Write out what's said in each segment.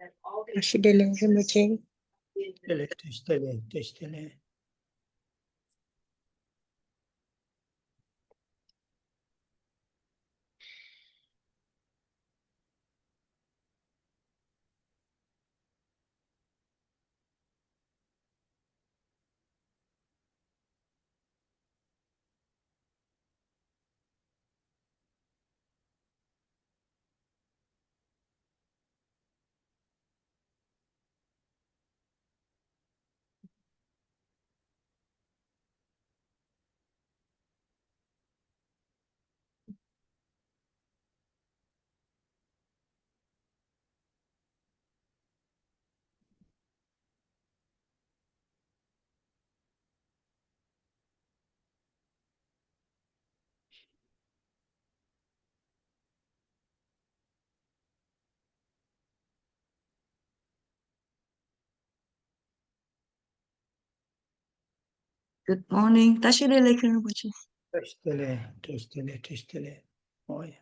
Tashi Rinpoche. Good morning. Tashi Rinpoche. Oh, yeah.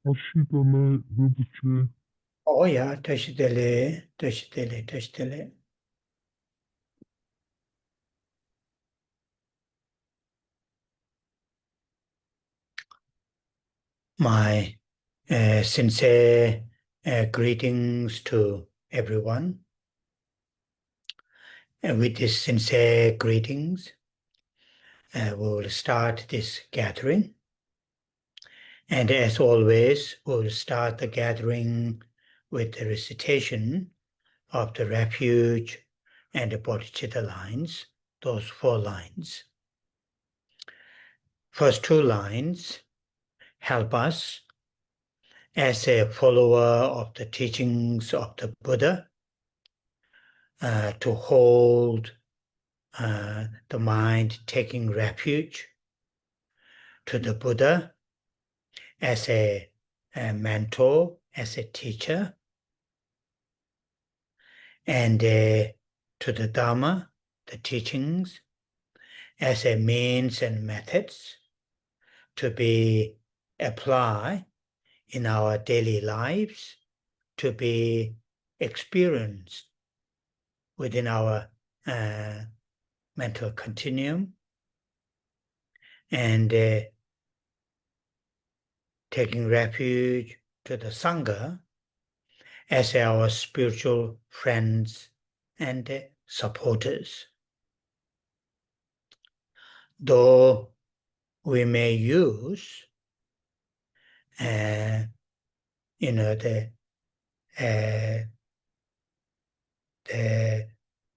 Tashi Rinpoche. Oh yeah, Tashi. My sincere greetings to everyone. And with these sincere greetings, we'll start this gathering. And as always, we'll start the gathering with the recitation of the refuge and the bodhicitta lines, those 4 lines. First 2 lines help us as a follower of the teachings of the Buddha to hold the mind taking refuge to the Buddha as a mentor, as a teacher, and to the Dharma, the teachings, as a means and methods to be applied in our daily lives, to be experienced within our mental continuum, and taking refuge to the Sangha as our spiritual friends and supporters. Though we may use the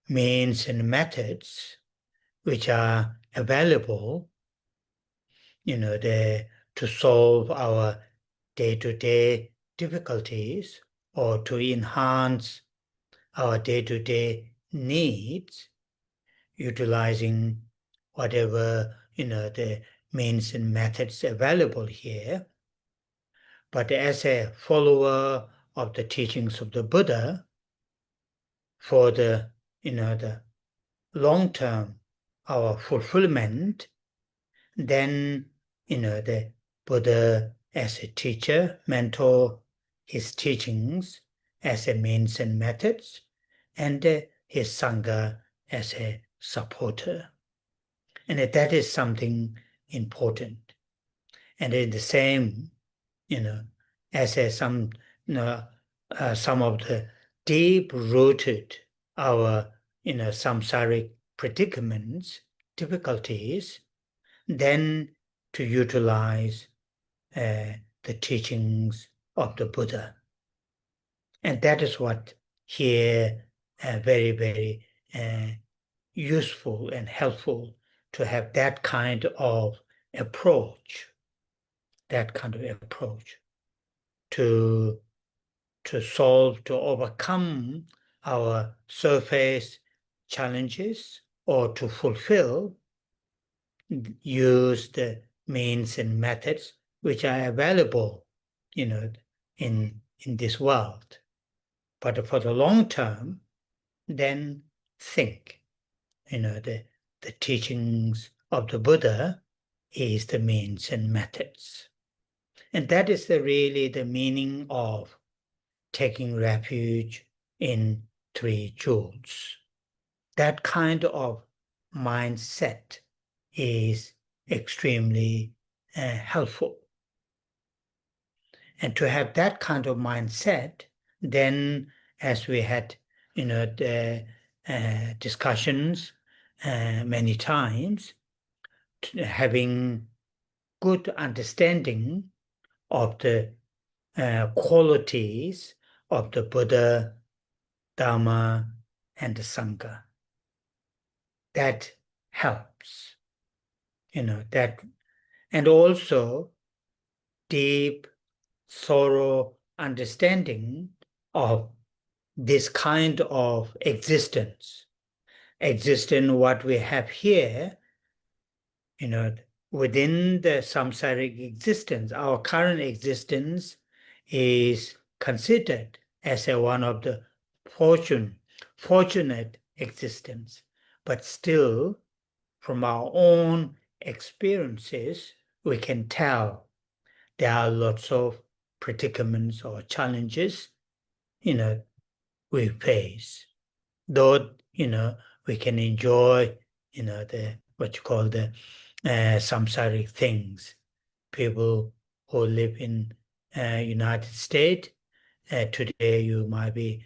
means and methods which are available, to solve our day-to-day difficulties or to enhance our day-to-day needs, utilizing whatever, the means and methods available here. But as a follower of the teachings of the Buddha, for the long term, our fulfillment, then, the Buddha as a teacher, mentor, his teachings as a means and methods, and his Sangha as a supporter. And that is something important. And in the same, as some of the deep-rooted our, samsaric predicaments, difficulties, then to utilize the teachings of the Buddha. And that is what here very, very useful and helpful to have that kind of approach, to solve, to overcome our surface challenges, or to fulfill, use the means and methods which are available, in this world. But for the long term, then think, the teachings of the Buddha is the means and methods. And that is really the meaning of taking refuge in three jewels. That kind of mindset is extremely helpful. And to have that kind of mindset, then as we had, the discussions many times, having good understanding of the qualities of the Buddha, Dharma, and the Sangha. That helps, that, and also deep, thorough understanding of this kind of existence what we have here, within the samsaric existence. Our current existence is considered as one of the fortunate existence, but still from our own experiences we can tell there are lots of predicaments or challenges we face. Though we can enjoy the what you call the samsaric things. People who live in United States, today you might be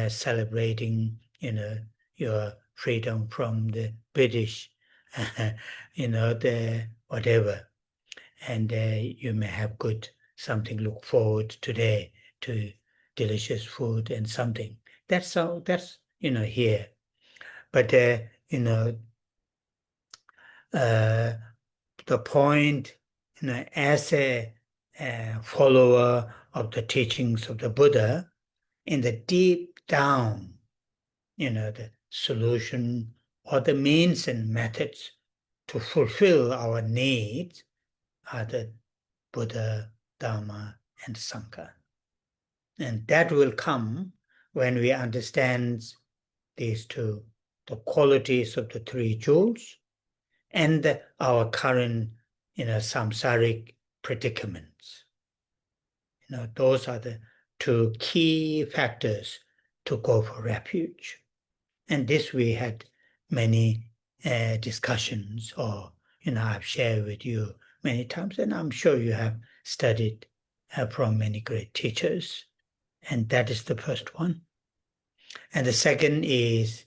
celebrating your freedom from the British, the whatever, and you may have good something look forward today to delicious food and something. That's here, but the point, as a follower of the teachings of the Buddha, in the deep down, the solution or the means and methods to fulfill our needs are the Buddha, Dharma, and Sangha. And that will come when we understand these two, the qualities of the three jewels and our current, samsaric predicaments. Those are the two key factors to go for refuge. And this we had many discussions, or I've shared with you many times, and I'm sure you have studied from many great teachers. And that is the first one. And the second is,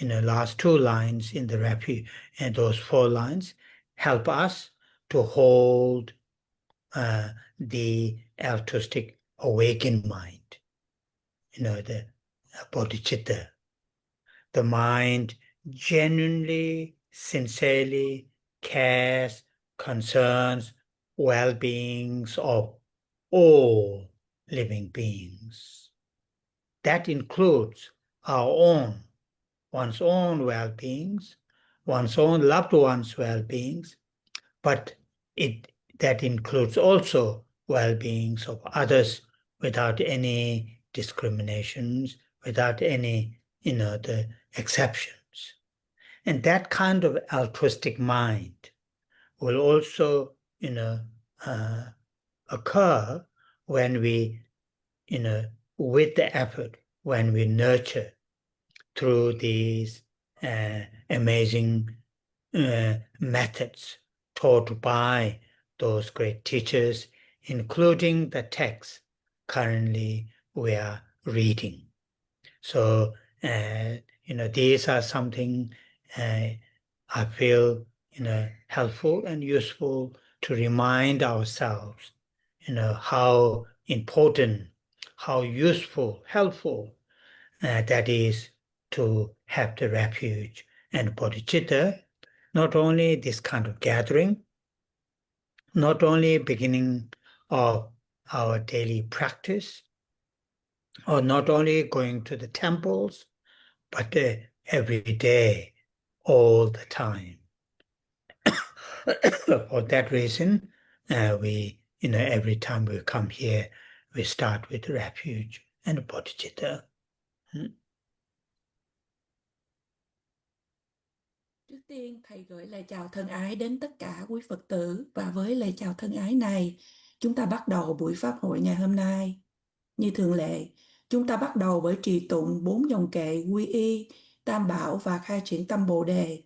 last two lines in the refuge, and those 4 lines help us to hold the altruistic awakened mind, the bodhicitta, the mind genuinely, sincerely cares, concerns well-beings of all living beings. That includes one's own well-beings, one's own loved ones' well-beings, but that includes also well-beings of others without any discriminations, without any, the exceptions. And that kind of altruistic mind will also, occur when we, with the effort, when we nurture through these amazing methods taught by those great teachers, including the text currently we are reading. So, these are something I feel, helpful and useful to remind ourselves, how important, how useful, helpful that is to have the refuge and bodhicitta, not only this kind of gathering, not only beginning of our daily practice, or not only going to the temples, but every day, all the time. For that reason, we, every time we come here, we start with refuge and bodhicitta. Trước tiên, Thầy gửi lời chào thân ái đến tất cả quý Phật tử, và với lời chào thân ái này, chúng ta bắt đầu buổi Pháp hội ngày hôm nay. Như thường lệ, chúng ta bắt đầu bởi trì tụng 4 dòng kệ quy y, tam bảo và khai triển tâm Bồ Đề.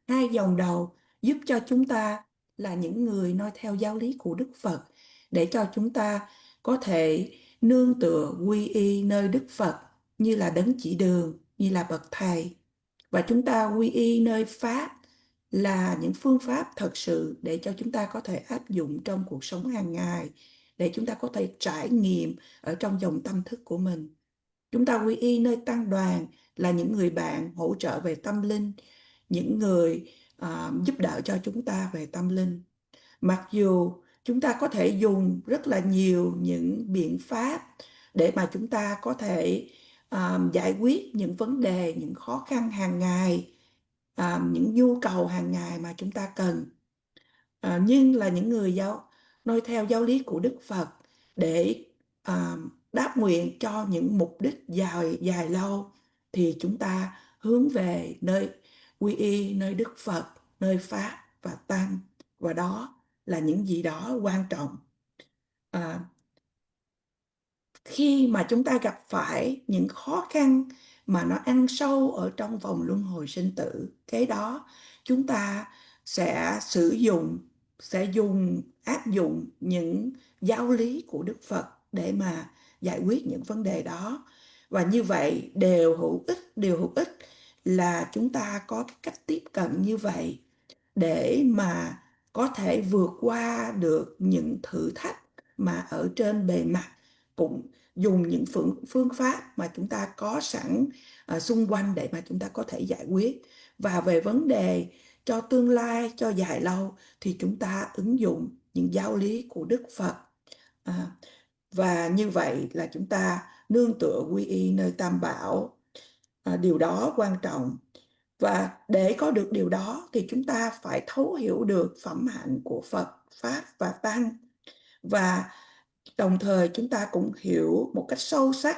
2 dòng đầu giúp cho chúng ta là những người noi theo giáo lý của Đức Phật, để cho chúng ta có thể nương tựa quy y nơi Đức Phật như là đấng chỉ đường, như là bậc thầy. Và chúng ta quy y nơi Pháp là những phương pháp thật sự để cho chúng ta có thể áp dụng trong cuộc sống hàng ngày, để chúng ta có thể trải nghiệm ở trong dòng tâm thức của mình. Chúng ta quy y nơi tăng đoàn là những người bạn hỗ trợ về tâm linh, những người giúp đỡ cho chúng ta về tâm linh. Mặc dù chúng ta có thể dùng rất là nhiều những biện pháp để mà chúng ta có thể giải quyết những vấn đề, những khó khăn hàng ngày, những nhu cầu hàng ngày mà chúng ta cần. Nhưng là những người noi theo giáo lý của Đức Phật để đáp nguyện cho những mục đích dài lâu, thì chúng ta hướng về nơi quy y, nơi Đức Phật, nơi Pháp và Tăng, và đó là những gì đó quan trọng. Khi mà chúng ta gặp phải những khó khăn mà nó ăn sâu ở trong vòng luân hồi sinh tử, cái đó chúng ta sẽ áp dụng những giáo lý của Đức Phật để mà giải quyết những vấn đề đó. Và như vậy điều hữu ích là chúng ta có cái cách tiếp cận như vậy để mà có thể vượt qua được những thử thách mà ở trên bề mặt, cũng dùng những phương pháp mà chúng ta có sẵn xung quanh để mà chúng ta có thể giải quyết. Và về vấn đề cho tương lai, cho dài lâu, thì chúng ta ứng dụng những giáo lý của Đức Phật. Và như vậy là chúng ta nương tựa quy y nơi Tam Bảo, điều đó quan trọng. Và để có được điều đó thì chúng ta phải thấu hiểu được phẩm hạnh của Phật, Pháp và Tăng. Và đồng thời chúng ta cũng hiểu một cách sâu sắc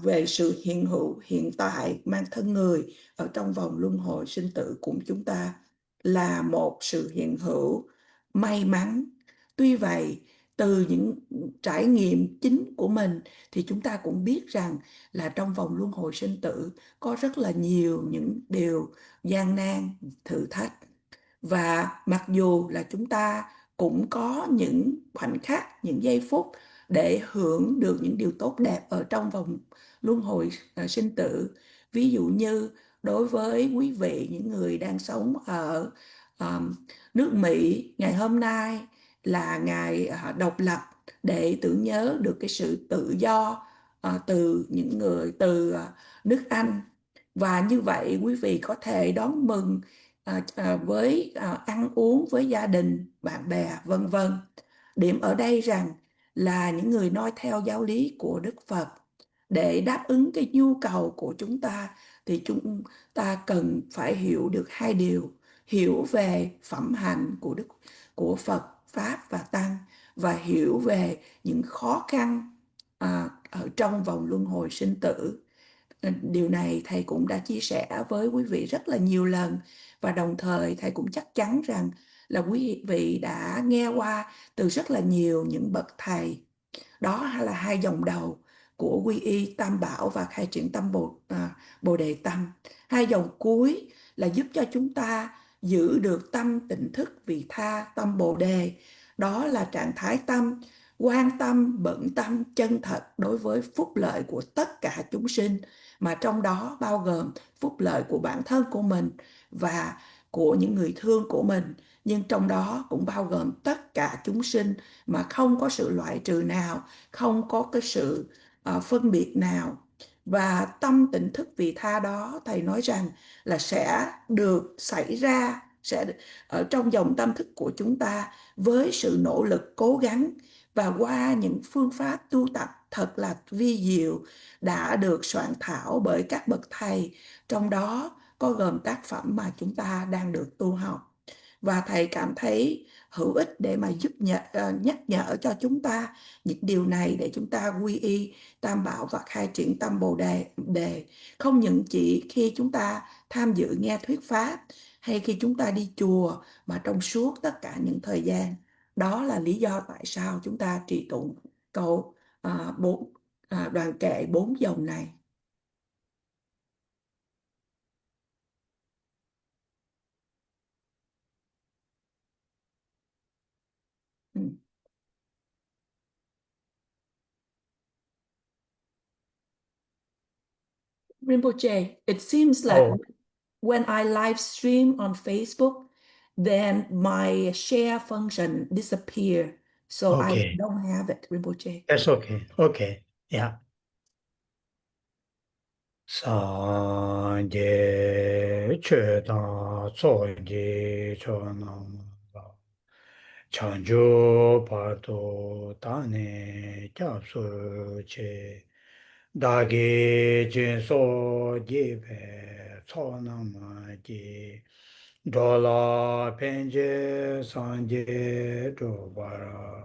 về sự hiện hữu hiện tại mang thân người ở trong vòng luân hồi sinh tử của chúng ta là một sự hiện hữu may mắn. Tuy vậy, từ những trải nghiệm chính của mình thì chúng ta cũng biết rằng là trong vòng luân hồi sinh tử có rất là nhiều những điều gian nan, thử thách. Và mặc dù là chúng ta cũng có những khoảnh khắc, những giây phút để hưởng được những điều tốt đẹp ở trong vòng luân hồi sinh tử. Ví dụ như đối với quý vị, những người đang sống ở nước Mỹ, ngày hôm nay là ngày độc lập, để tưởng nhớ được cái sự tự do từ những người từ nước Anh. Và như vậy quý vị có thể đón mừng với ăn uống với gia đình, bạn bè, vân vân. Điểm ở đây rằng là những người noi theo giáo lý của Đức Phật, để đáp ứng cái nhu cầu của chúng ta thì chúng ta cần phải hiểu được hai điều: hiểu về phẩm hạnh của Phật, Pháp và Tăng, và hiểu về những khó khăn ở trong vòng luân hồi sinh tử. Điều này thầy cũng đã chia sẻ với quý vị rất là nhiều lần, và đồng thời thầy cũng chắc chắn rằng là quý vị đã nghe qua từ rất là nhiều những bậc thầy. Đó là hai dòng đầu của quy y Tam Bảo và khai triển Bồ Đề Tâm. Hai dòng cuối là giúp cho chúng ta giữ được tâm tỉnh thức vị tha, tâm Bồ Đề. Đó là trạng thái tâm quan tâm, bận tâm chân thật đối với phúc lợi của tất cả chúng sinh, mà trong đó bao gồm phúc lợi của bản thân của mình và của những người thương của mình, nhưng trong đó cũng bao gồm tất cả chúng sinh mà không có sự loại trừ nào, không có cái sự phân biệt nào. Và tâm tỉnh thức vị tha đó thầy nói rằng là sẽ được xảy ra, sẽ ở trong dòng tâm thức của chúng ta với sự nỗ lực cố gắng và qua những phương pháp tu tập thật là vi diệu đã được soạn thảo bởi các bậc thầy, trong đó có gồm tác phẩm mà chúng ta đang được tu học. Và thầy cảm thấy hữu ích để mà nhắc nhở cho chúng ta những điều này, để chúng ta quy y Tam Bảo và khai triển tâm Bồ Đề. Không những chỉ khi chúng ta tham dự nghe thuyết pháp hay khi chúng ta đi chùa, mà trong suốt tất cả những thời gian. Đó là lý do tại sao chúng ta trì tụng câu đoàn kệ 4 dòng này. Ừ. Rinpoche, it seems like Oh, when I live stream on Facebook, then my share function disappear. So I okay. don't have it, Rinpoche. That's okay. Okay. Yeah. Sanje chöda tsoji chonam chanjo parto tane kyapsu che dagi jinso jibe tsonam ji dola penje sanje dobara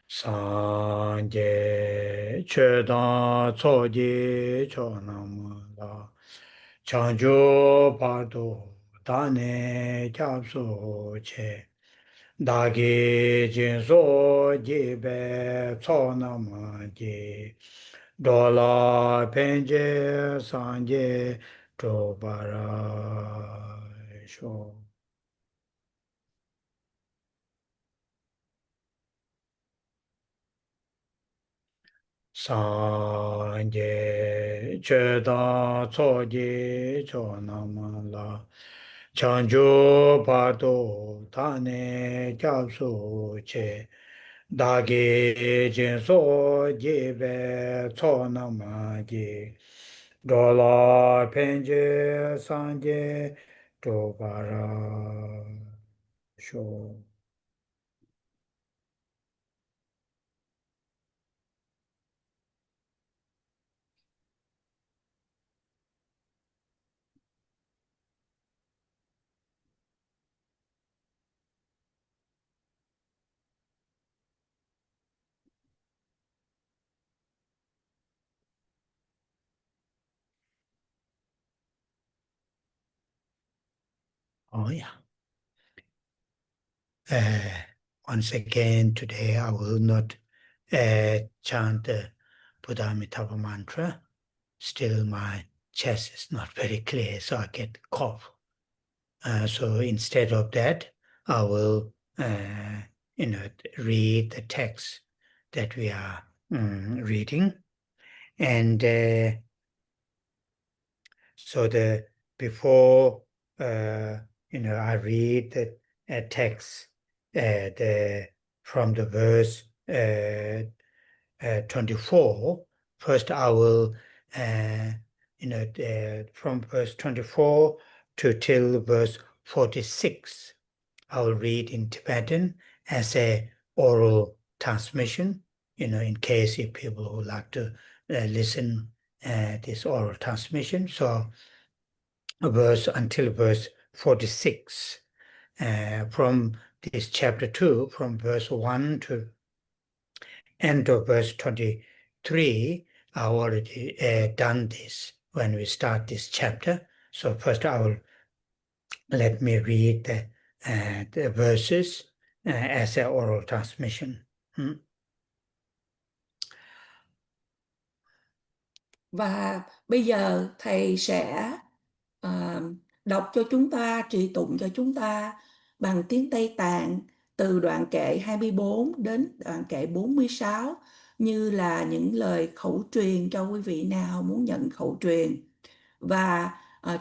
sanje chöda tsoji chonam la chanjo parto tane kyapsu che dagi jinso jibe tsonam ji dola penje sanje dobara sho sanje chöda tsoji chonam la chanjo parto tane kyapsu che dagi jinso jibe tsonam ji dola penje sanje dobara sho Oh, yeah. Once again, today I will not chant the Buddha Amitabha mantra. Still, my chest is not very clear, so I get cough. So instead of that, I will, read the text that we are reading, and so before I read the text from the verse 24. First, I will from verse 24 till verse 46. I will read in Tibetan as a oral transmission. In case if people would like to listen this oral transmission. So until verse 46. From this chapter 2, from verse 1 to end of verse 23, I already done this when we start this chapter. So first let me read the verses as an oral transmission. Và bây giờ thầy sẽ đọc cho chúng ta, trì tụng cho chúng ta bằng tiếng Tây Tạng từ đoạn kệ 24 đến đoạn kệ 46 như là những lời khẩu truyền cho quý vị nào muốn nhận khẩu truyền. Và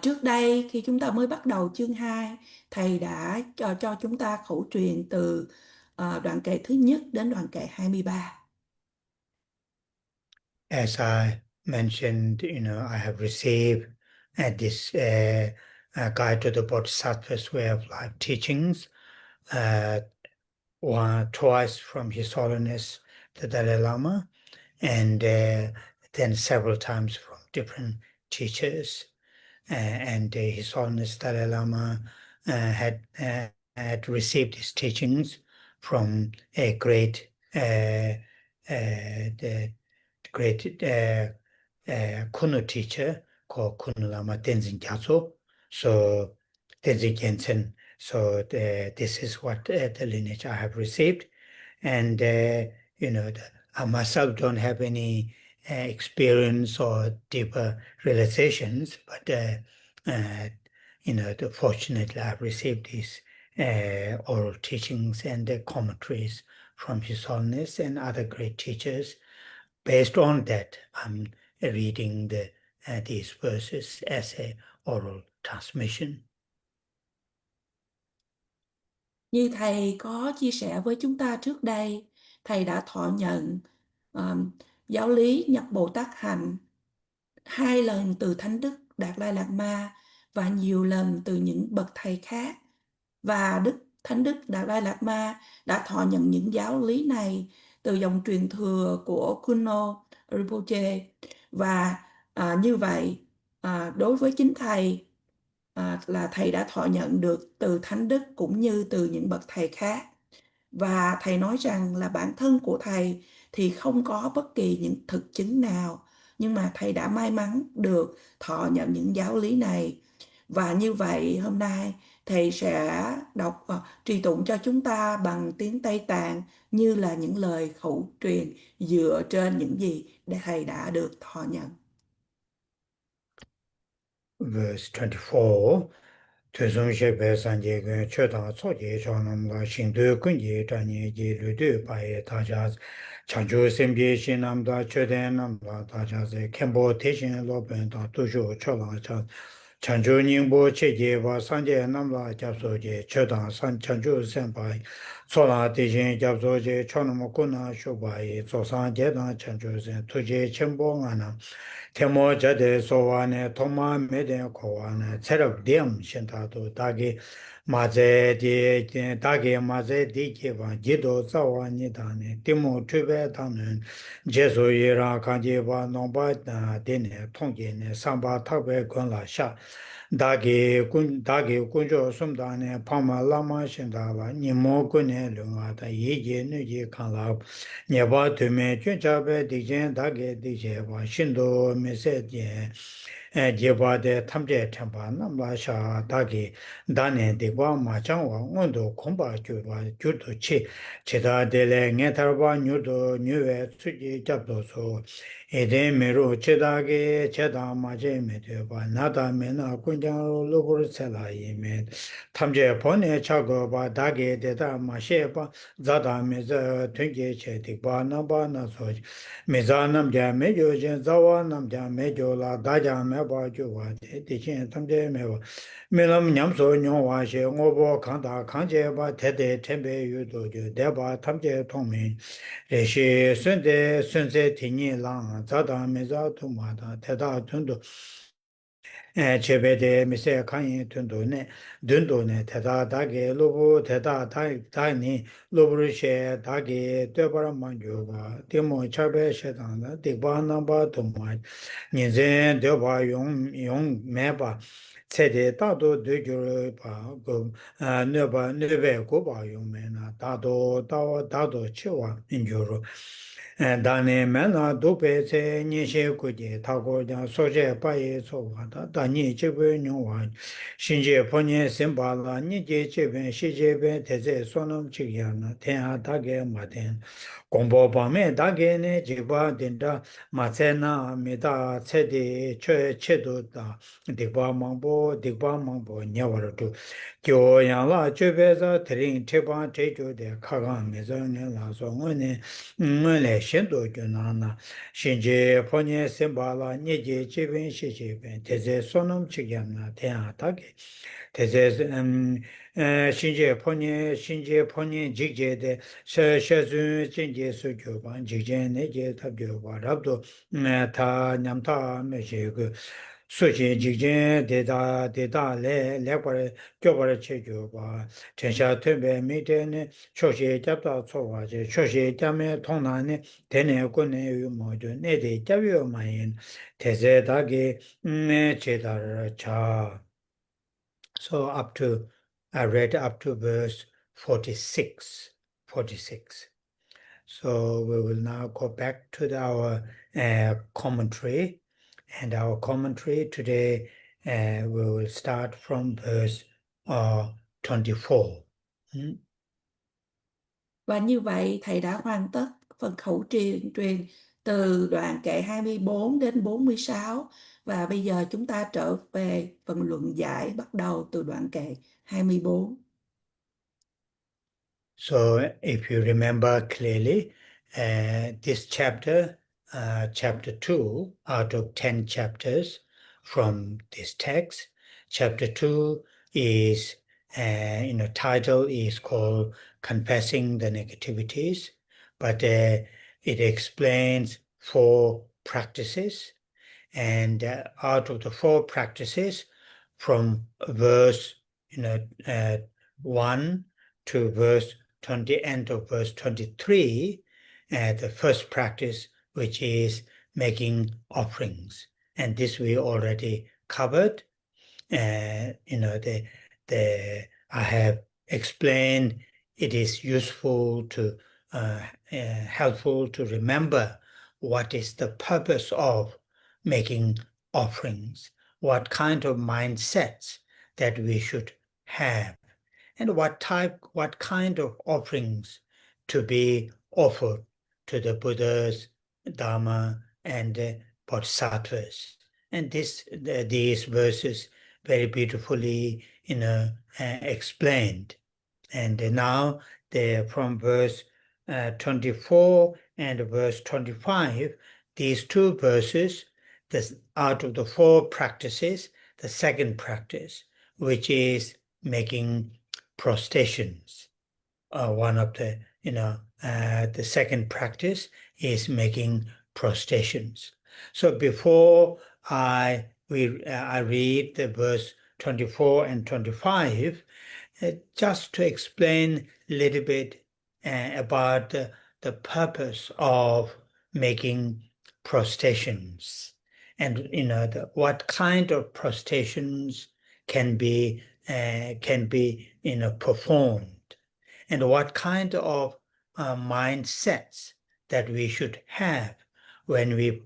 trước đây khi chúng ta mới bắt đầu chương 2, thầy đã cho chúng ta khẩu truyền từ đoạn kệ thứ nhất đến đoạn kệ 23. As I mentioned, I have received this Guide to the Bodhisattva's Way of Life teachings twice from His Holiness the Dalai Lama, and then several times from different teachers. And His Holiness Dalai Lama had received his teachings from a great Kunu teacher called Kunu Lama Tenzin Gyatso. So Tenzin Gyatso. So this is what the lineage I have received, and I myself don't have any experience or deeper realizations, but fortunately I've received these oral teachings and the commentaries from His Holiness and other great teachers. Based on that, I'm reading these verses as a oral transmission. Như thầy có chia sẻ với chúng ta trước đây, thầy đã thọ nhận giáo lý Nhập Bồ Tát Hạnh 2 lần từ Thánh Đức Đạt Lai Lạt Ma và nhiều lần từ những bậc thầy khác. Và Thánh Đức Đạt Lai Lạt Ma đã thọ nhận những giáo lý này từ dòng truyền thừa của Khensur Rinpoche. Và như vậy, đối với chính thầy, là thầy đã thọ nhận được từ Thánh Đức cũng như từ những bậc thầy khác. Và thầy nói rằng là bản thân của thầy thì không có bất kỳ những thực chứng nào, nhưng mà thầy đã may mắn được thọ nhận những giáo lý này. Và như vậy hôm nay thầy sẽ đọc trì tụng cho chúng ta bằng tiếng Tây Tạng như là những lời khẩu truyền dựa trên những gì thầy đã được thọ nhận. Verse 24. Tuzum shepe sanje gun chodan soje chonam la shindu kunje tanye je ludu paye tajas chanju sembe shinam da choden nam la tajas kembo teshin loben da tuju chola chas chanju ningbo cheje wa sanje nam la japso je chodan san chanju senpai sola teshin japso je chonam kuna shubaye sosan je dan chanju sen tuje chembo ngana Temo jade sowane toma meden kowane tserab diyam shintado dagi maze di kiwa jido zawa nidane timo chube tanun jesu yira kanji wa nomba dine tongji ne samba takbe gunla sha dagi kunjo sumdane pama lama shintaba nimo gune lunga da yiji nuji kanla nyeba tume chunchabe dikjen dagi dikje wa shindo mese je jeba de tamje tempa namla sha dagi dane dikwa ma changwa ngondo komba gyurwa gyurdo chi cheda dele nge tarwa nyurdo nyuwe tsuji jabdo so ede meru chedagi cheda ma je me deba nada me na kunjang lubur tsela ime tamje pone chago ba dagi deda ma sheba zada me za tunge che dikwa namba na so Meza namja mejo jen zawa namja mejo la daja meba jo wa de chen tamje meba melam nyamso nyo wa she ngobo kanda kanje ba tede tembe yu do jo de ba tamje tongme re she sunde sunse tinyi lang zada meza tuma da teda tundu chebede mise kanyi tundu ne dundu ne teda dage lobu teda dani lobu she dage debara manju ba demo chabe she dana dikba namba tuma nizen deba yung meba tsede dado degyuru ba go nebe go ba yung me na dado chiwa injuru dāni mēnā dūpē tsē nīshē kūjē tāgō jā sōshē pāyē sōwā tā nī chibē nyōwā shīnjē pōnyē sīmbā lā nī jē chibē shījē bē tēzē sōnam chīkyā na tēnā tāgē mā tēn gōmbō pāmē tāgē nē jīgbā tīndā mā tsē nā mē tā tsē tē chē tō tā dīgbā māngbō nyā wā rā tū kio yā lā chibē sā tērīng chibā tē chō tē kāgā mē sā nē lā sō ngō nē ngōle shendo gyo nāna shenje ponye sembala nyeje cheben shecheben teze sonam chigyam na tenya take teze shenje ponye jikje de shezun jenje sugyo ban jikje neje tabgyo ba rabdo ta nyamta meje gu suji jikje deda le lekware gyobare chegyo ba tensha tenbe mitene 초시에 잡다 초와제 초시에 잡에 통나네 되네 권에 유모죠 내대 잡여 마인 대세다게 제다를 자 so up to I read up to verse 46 so we will now go back to our commentary and our commentary today we will start from verse 24 Và như vậy thầy đã hoàn tất phần khẩu truyền từ đoạn kệ 24 đến 46 và bây giờ chúng ta trở về phần luận giải bắt đầu từ đoạn kệ 24. So if you remember clearly, this chapter, chapter 2 out of 10 chapters from this text, chapter 2 is, title is called Confessing the Negativities, but it explains 4 practices, and out of the 4 practices, from verse 1 to verse 20, end of verse 23, the first practice, which is making offerings, and this we already covered. I have explained it is useful to helpful to remember what is the purpose of making offerings, what kind of mindsets that we should have, and what kind of offerings to be offered to the Buddhas, Dharma, and Bodhisattvas. And these verses very beautifully explained. And now from verse 24 and verse 25, these 2 verses, out of the 4 practices, the second practice, which is making prostrations. One of the second practice is making prostrations. So before I read the verse 24 and 25, just to explain a little bit about the purpose of making prostrations, and what kind of prostrations can be performed, and what kind of mindsets that we should have when we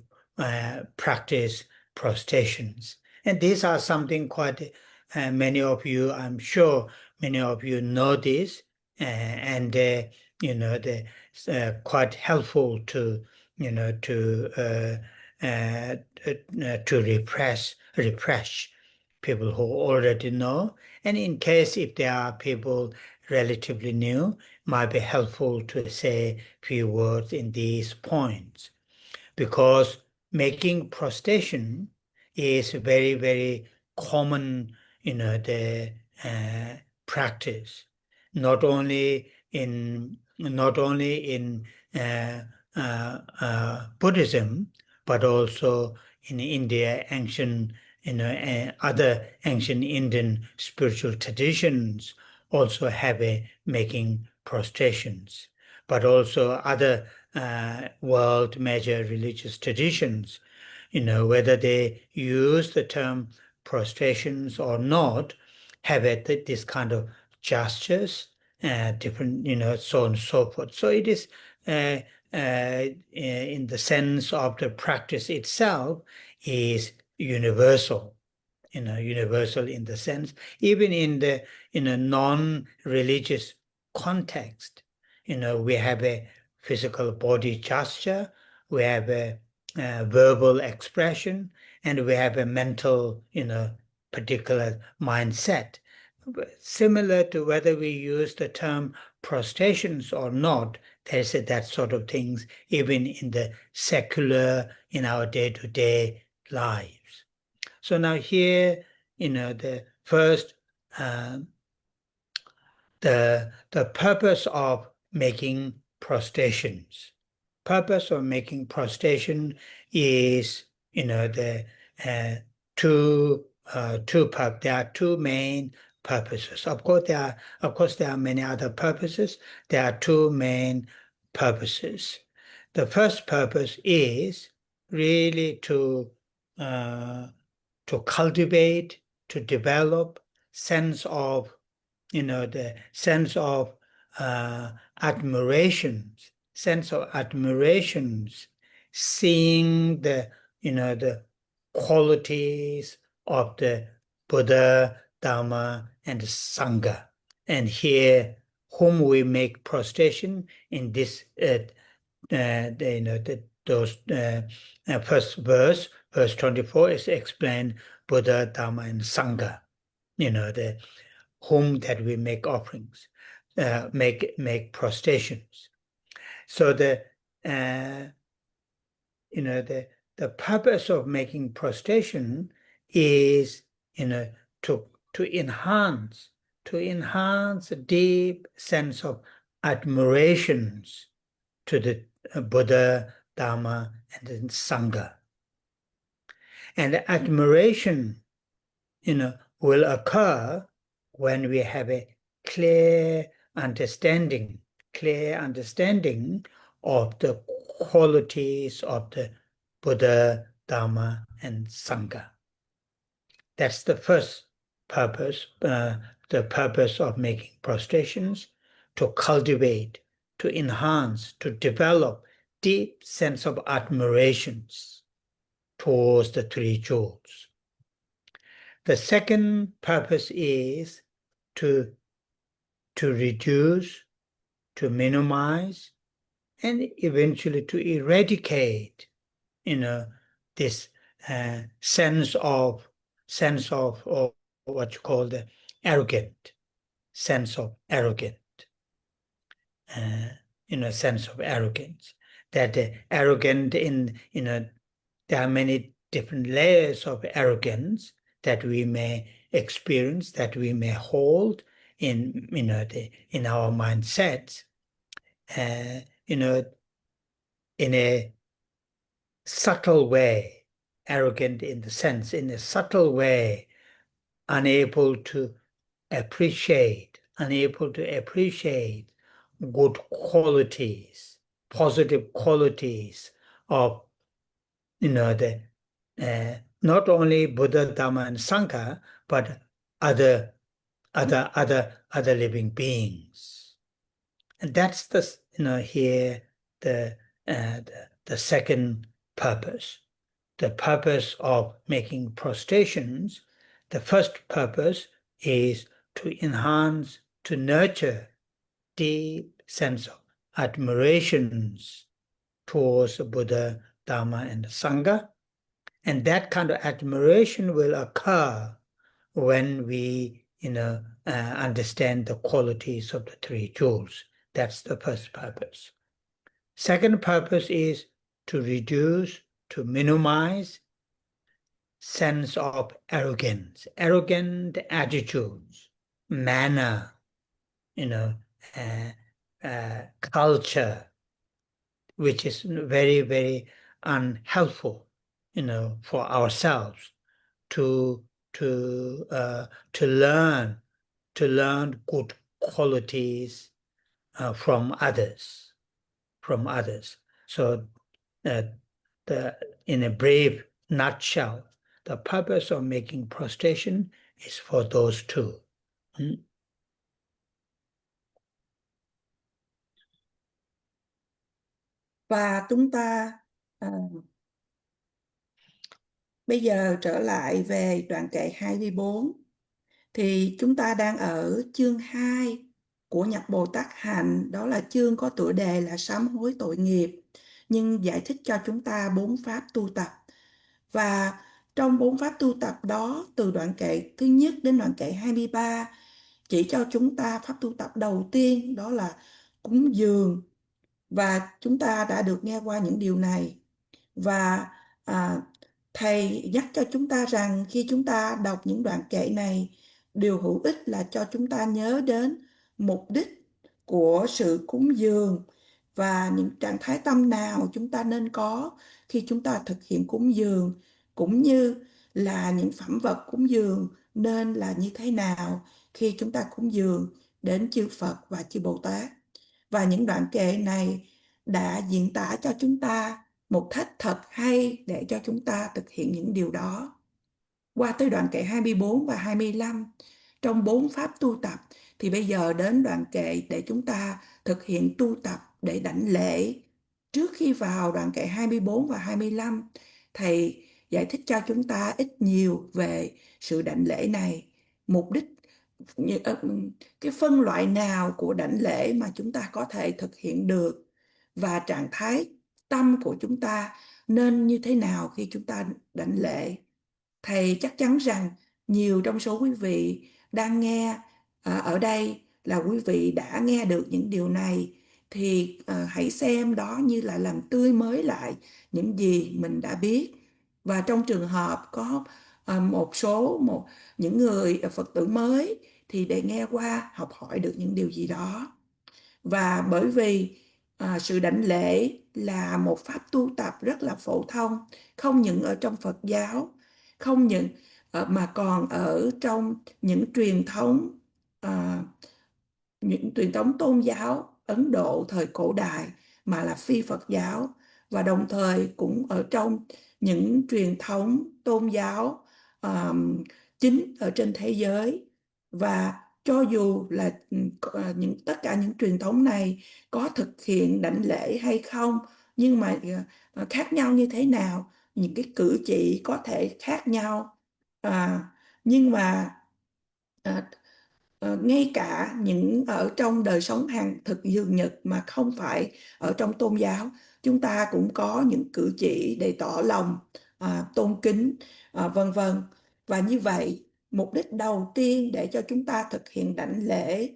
practice prostrations. And these are something quite many of you, I'm sure many of you know this, and they're quite helpful to to refresh people who already know. And in case if there are people relatively new, might be helpful to say a few words in these points, because making prostration is very, very common, the practice, not only in Buddhism, but also in India, ancient, other ancient Indian spiritual traditions also have a making prostrations, but also other world major religious traditions, whether they use the term prostrations or not, have this kind of gestures, different, so on and so forth. So it is in the sense of the practice itself is universal, universal in the sense, even in a non-religious context, we have a physical body gesture, we have a verbal expression, and we have a mental, particular mindset. Similar to whether we use the term prostrations or not, there's that sort of things even in the secular, in our day-to-day lives. So now here, the first, the purpose of making prostrations. Purpose of making prostration is, the two there are two main purposes. Of course, there are many other purposes. There are two main purposes. The first purpose is really to cultivate, to develop sense of, the sense of admirations, seeing the, the qualities of the Buddha, Dharma, and Sangha. And here, whom we make prostration in this, those first verse 24 is explained Buddha, Dharma, and Sangha. The whom that we make offerings, make prostrations. So the purpose of making prostration is, to enhance a deep sense of admirations to the Buddha, Dharma, and the Sangha. And the admiration, will occur when we have a clear understanding of the qualities of the Buddha, Dharma, and Sangha. That's the first purpose, the purpose of making prostrations, to cultivate, to enhance, to develop deep sense of admirations towards the three jewels. The second purpose is to reduce, to minimize, and eventually to eradicate, this sense of or what you call the arrogant, sense of arrogance. Sense of arrogance. That arrogant there are many different layers of arrogance that we may experience, that we may hold in in our mindsets, in a subtle way, arrogant in the sense, in a subtle way, unable to appreciate good qualities, positive qualities of not only Buddha, Dharma, and Sangha, but other living beings. And that's the here the second purpose. the purpose of making prostrations, the first purpose is to enhance, to nurture deep sense of admirations towards Buddha, Dharma, and Sangha. And that kind of admiration will occur when we, understand the qualities of the three jewels. That's the first purpose. Second purpose is to reduce, to minimize sense of arrogance, arrogant attitudes, manner, culture, which is very, very unhelpful, for ourselves to learn good qualities from others. So in a brave nutshell, the purpose of making prostration is for those two. Và chúng ta bây giờ trở lại về đoạn kệ 24. Thì chúng ta đang ở chương 2 của Nhập Bồ Tát Hạnh, đó là chương có tựa đề là sám hối tội nghiệp, nhưng giải thích cho chúng ta 4 pháp tu tập. Và trong 4 pháp tu tập đó, từ đoạn kệ thứ nhất đến đoạn kệ 23, chỉ cho chúng ta pháp tu tập đầu tiên, đó là cúng dường. Và chúng ta đã được nghe qua những điều này. Và Thầy nhắc cho chúng ta rằng khi chúng ta đọc những đoạn kệ này, điều hữu ích là cho chúng ta nhớ đến mục đích của sự cúng dường và những trạng thái tâm nào chúng ta nên có khi chúng ta thực hiện cúng dường, cũng như là những phẩm vật cúng dường nên là như thế nào khi chúng ta cúng dường đến chư Phật và chư Bồ Tát. Và những đoạn kệ này đã diễn tả cho chúng ta một cách thật hay để cho chúng ta thực hiện những điều đó. Qua tới đoạn kệ 24 và 25, trong 4 pháp tu tập, thì bây giờ đến đoạn kệ để chúng ta thực hiện tu tập để đảnh lễ. Trước khi vào đoạn kệ 24 và 25, Thầy giải thích cho chúng ta ít nhiều về sự đảnh lễ này, mục đích, cái phân loại nào của đảnh lễ mà chúng ta có thể thực hiện được, và trạng thái tâm của chúng ta nên như thế nào khi chúng ta đảnh lễ. Thầy chắc chắn rằng nhiều trong số quý vị đang nghe ở đây là quý vị đã nghe được những điều này, thì hãy xem đó như là làm tươi mới lại những gì mình đã biết. Và trong trường hợp có những người Phật tử mới thì để nghe qua học hỏi được những điều gì đó. Và bởi vì sự đảnh lễ là một pháp tu tập rất là phổ thông, không những ở trong Phật giáo, không những mà còn ở trong những truyền thống tôn giáo Ấn Độ thời cổ đại mà là phi Phật giáo, và đồng thời cũng ở trong những truyền thống tôn giáo chính ở trên thế giới. Và cho dù là tất cả những truyền thống này có thực hiện đảnh lễ hay không, nhưng mà khác nhau như thế nào, những cái cử chỉ có thể khác nhau, nhưng mà ngay cả những ở trong đời sống hàng thực thường nhật mà không phải ở trong tôn giáo, chúng ta cũng có những cử chỉ để tỏ lòng tôn kính, vân vân. Và như vậy, mục đích đầu tiên để cho chúng ta thực hiện đảnh lễ,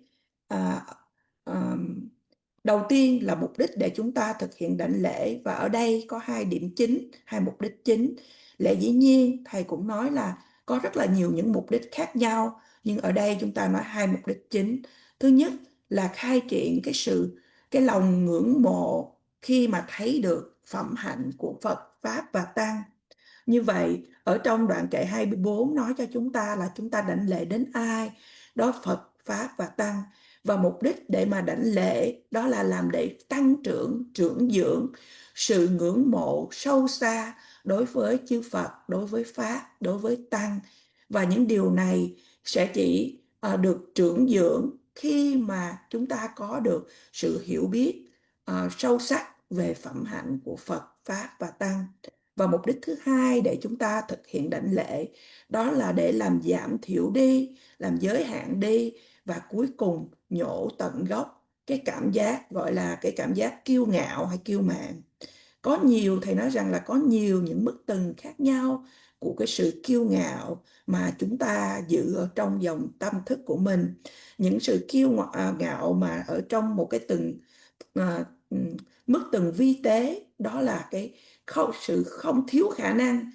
đầu tiên là mục đích để chúng ta thực hiện đảnh lễ, và ở đây có 2 điểm chính, 2 mục đích chính. Lẽ dĩ nhiên thầy cũng nói là có rất là nhiều những mục đích khác nhau, nhưng ở đây chúng ta nói 2 mục đích chính. Thứ nhất là khai triển cái lòng ngưỡng mộ khi mà thấy được phẩm hạnh của Phật, Pháp và Tăng. Như vậy, ở trong đoạn kệ 24 nói cho chúng ta là chúng ta đảnh lễ đến ai? Đó Phật, Pháp và Tăng. Và mục đích để mà đảnh lễ đó là làm để tăng trưởng, trưởng dưỡng sự ngưỡng mộ sâu xa đối với chư Phật, đối với Pháp, đối với Tăng. Và những điều này sẽ chỉ được trưởng dưỡng khi mà chúng ta có được sự hiểu biết sâu sắc về phẩm hạnh của Phật, Pháp và Tăng. Và mục đích thứ hai để chúng ta thực hiện đảnh lễ đó là để làm giảm thiểu đi, làm giới hạn đi, và cuối cùng nhổ tận gốc cái cảm giác gọi là cái cảm giác kiêu ngạo hay kiêu mạn. Có nhiều, thầy nói rằng là có nhiều những mức tầng khác nhau của cái sự kiêu ngạo mà chúng ta giữ ở trong dòng tâm thức của mình. Những sự kiêu ngạo mà ở trong một cái từng mức tầng vi tế, đó là cái sự không thiếu khả năng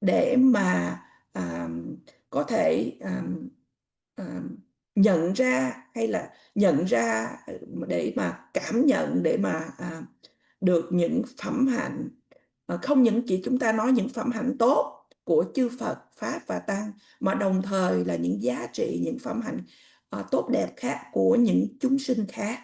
để mà có thể nhận ra, hay là nhận ra để mà cảm nhận, để mà được những phẩm hạnh. Không những chỉ chúng ta nói những phẩm hạnh tốt của chư Phật, Pháp và Tăng, mà đồng thời là những giá trị, những phẩm hạnh tốt đẹp khác của những chúng sinh khác.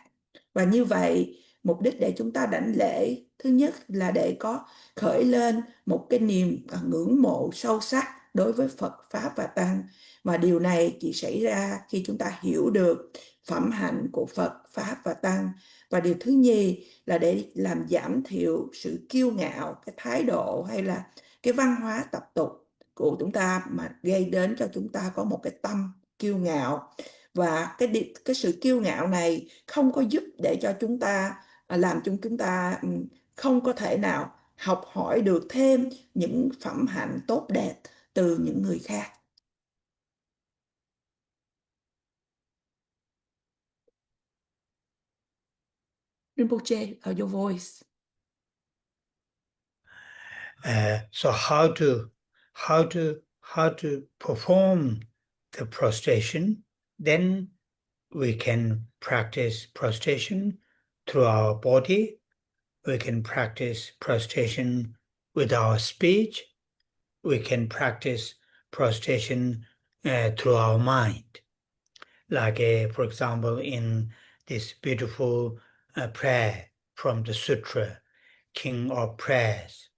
Và như vậy, mục đích để chúng ta đảnh lễ thứ nhất là để có khởi lên một cái niềm ngưỡng mộ sâu sắc đối với Phật, Pháp và Tăng. Và điều này chỉ xảy ra khi chúng ta hiểu được phẩm hạnh của Phật, Pháp và Tăng. Và điều thứ nhì là để làm giảm thiểu sự kiêu ngạo, cái thái độ hay là cái văn hóa tập tục của chúng ta mà gây đến cho chúng ta có một cái tâm kiêu ngạo. Và cái sự kiêu ngạo này không có giúp để cho chúng ta làm cho chúng ta không có thể nào học hỏi được thêm những phẩm hạnh tốt đẹp từ những người khác. Rinpoche, your voice. So how to perform the prostration? Then we can practice prostration through our body. We can practice prostration with our speech. We can practice prostration through our mind. Like, for example, in this beautiful prayer from the sutra, King of Prayers.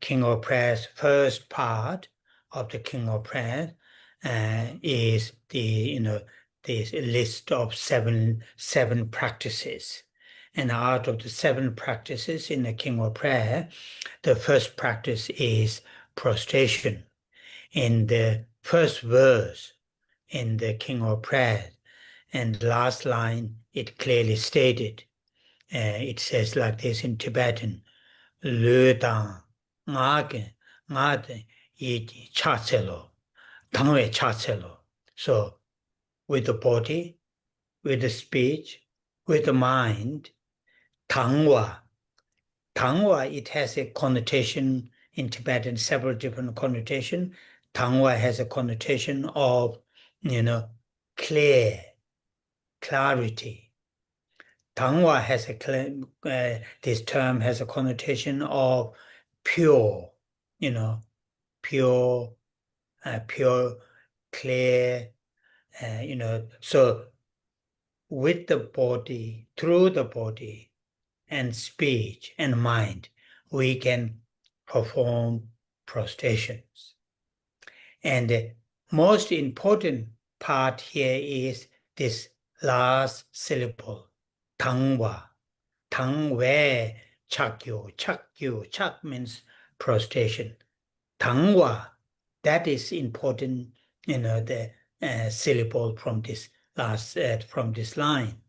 King of Prayers, first part of the King of Prayers is this list of seven practices. And out of the 7 practices in the King of Prayer, the first practice is prostration. In the first verse in the King of Prayer, and the last line, it clearly stated. It says like this in Tibetan: Lödang ngage ngade yiti chatselo, tangwe chatselo. So with the body, with the speech, with the mind, tangwa. Tangwa, it has a connotation in Tibetan, several different connotations. Tangwa has a connotation of, clarity. Tangwa has this term has a connotation of pure, pure, clear, so with the body, through the body and speech and mind, we can perform prostrations. And the most important part here is this last syllable, tangwa. Tangwe chakyo. Chak means prostration. Tangwa, that is important, the syllable from this from this line.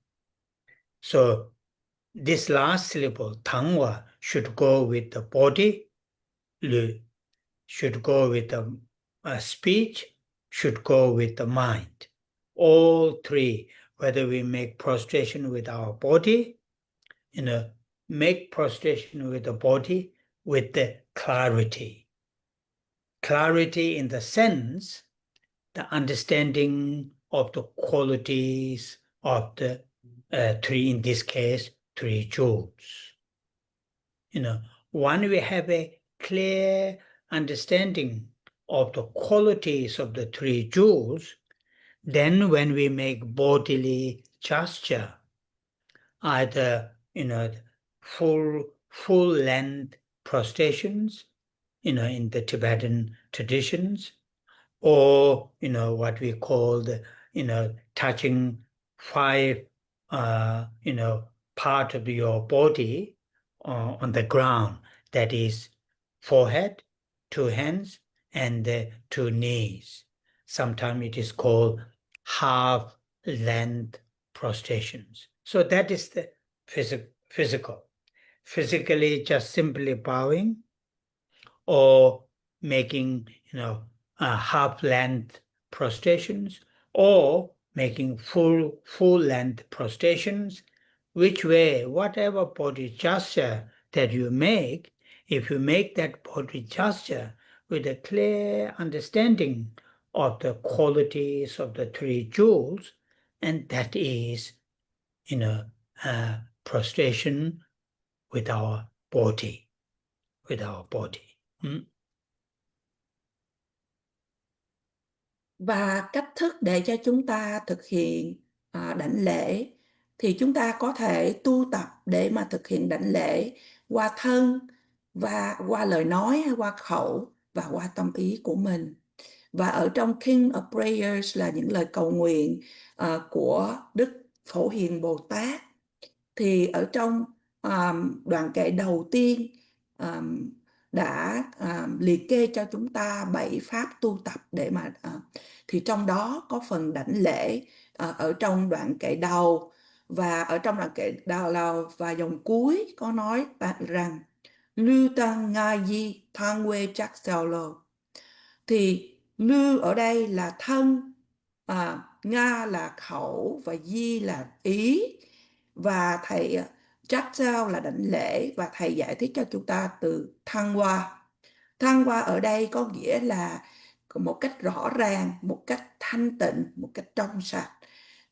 So this last syllable, tangwa, should go with the body, should go with the speech, should go with the mind. All three, whether we make prostration with our body, make prostration with the body with the clarity. Clarity in the sense, the understanding of the qualities of the 3, in this case, 3 jewels. When we have a clear understanding of the qualities of the 3 jewels, then when we make bodily gesture, either full length prostrations, in the Tibetan traditions, or what we call the touching 5 part of your body on the ground. that is forehead, 2 hands, and the 2 knees. Sometimes it is called half-length prostrations. So that is the physical. Physically, just simply bowing or making, half-length prostrations or making full-length prostrations. Which way, whatever body gesture that you make, if you make that body gesture with a clear understanding of the qualities of the 3 jewels, and that is, prostration with our body, Và cách thức để cho chúng ta thực hiện đảnh lễ thì chúng ta có thể tu tập để mà thực hiện đảnh lễ qua thân và qua lời nói hay qua khẩu và qua tâm ý của mình. Và ở trong King of Prayers là những lời cầu nguyện của Đức Phổ Hiền Bồ Tát, thì ở trong đoạn kệ đầu tiên đã liệt kê cho chúng ta 7 pháp tu tập để mà thì trong đó có phần đảnh lễ ở trong đoạn kệ đầu, và ở trong đoạn kệ đầu và dòng cuối có nói rằng lưu tăng nga di thang quê chắc sao lô. Thì lưu ở đây là thân, nga là khẩu và di là ý, và thầy chắc sao là đảnh lễ, và thầy giải thích cho chúng ta từ thăng hoa. Thăng hoa ở đây có nghĩa là một cách rõ ràng, một cách thanh tịnh, một cách trong sạch.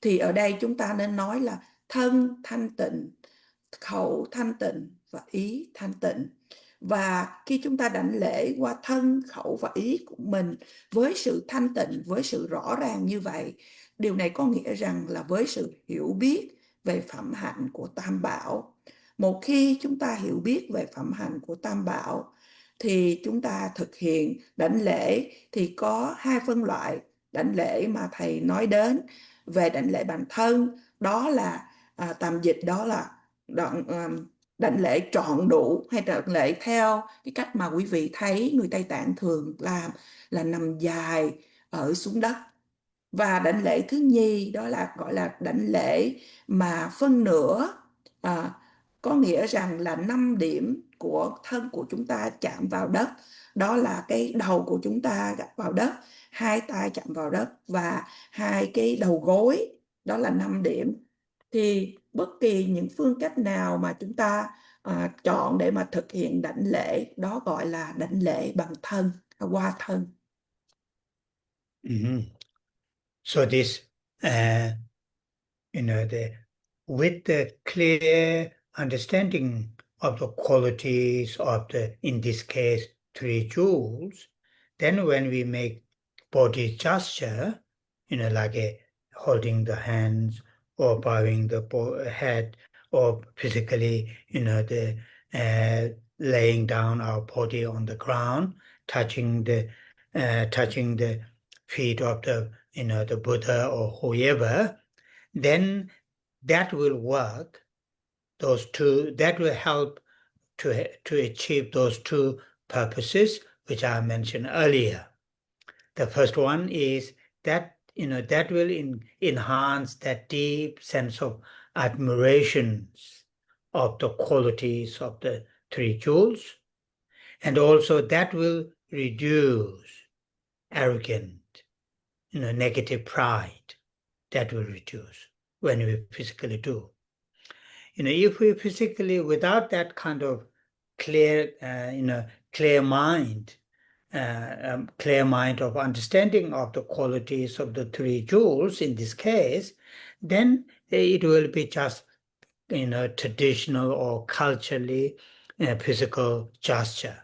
Thì ở đây chúng ta nên nói là thân thanh tịnh, khẩu thanh tịnh và ý thanh tịnh. Và khi chúng ta đảnh lễ qua thân, khẩu và ý của mình với sự thanh tịnh, với sự rõ ràng như vậy, điều này có nghĩa rằng là với sự hiểu biết về phẩm hạnh của Tam Bảo. Một khi chúng ta hiểu biết về phẩm hạnh của Tam Bảo thì chúng ta thực hiện đảnh lễ thì có 2 phân loại. Đảnh lễ mà thầy nói đến về đảnh lễ bằng thân, đó là tạm dịch đó là đảnh lễ trọn đủ, hay đảnh lễ theo cái cách mà quý vị thấy người Tây Tạng thường làm là nằm dài ở xuống đất. Và đảnh lễ thứ nhì đó là gọi là đảnh lễ mà phân nửa, có nghĩa rằng là 5 điểm của thân của chúng ta chạm vào đất, đó là cái đầu của chúng ta gặp vào đất, 2 tay chạm vào đất và 2 cái đầu gối, đó là 5 điểm. Thì bất kỳ những phương cách nào mà chúng ta chọn để mà thực hiện đảnh lễ, đó gọi là đảnh lễ bằng thân, qua thân. So this, with the clear understanding of the qualities of in this case, 3 jewels, then when we make body gesture, like holding the hands or bowing the head, or physically, laying down our body on the ground, touching the feet of the Buddha or whoever, then that will work. That will help to achieve those 2 purposes which I mentioned earlier. The first one is that that will enhance that deep sense of admiration of the qualities of the 3 jewels, and also that will reduce arrogant, negative pride. That will reduce when we physically do. If we physically, without that kind of clear mind, clear mind of understanding of the qualities of the 3 jewels in this case, then it will be just traditional or culturally physical gesture.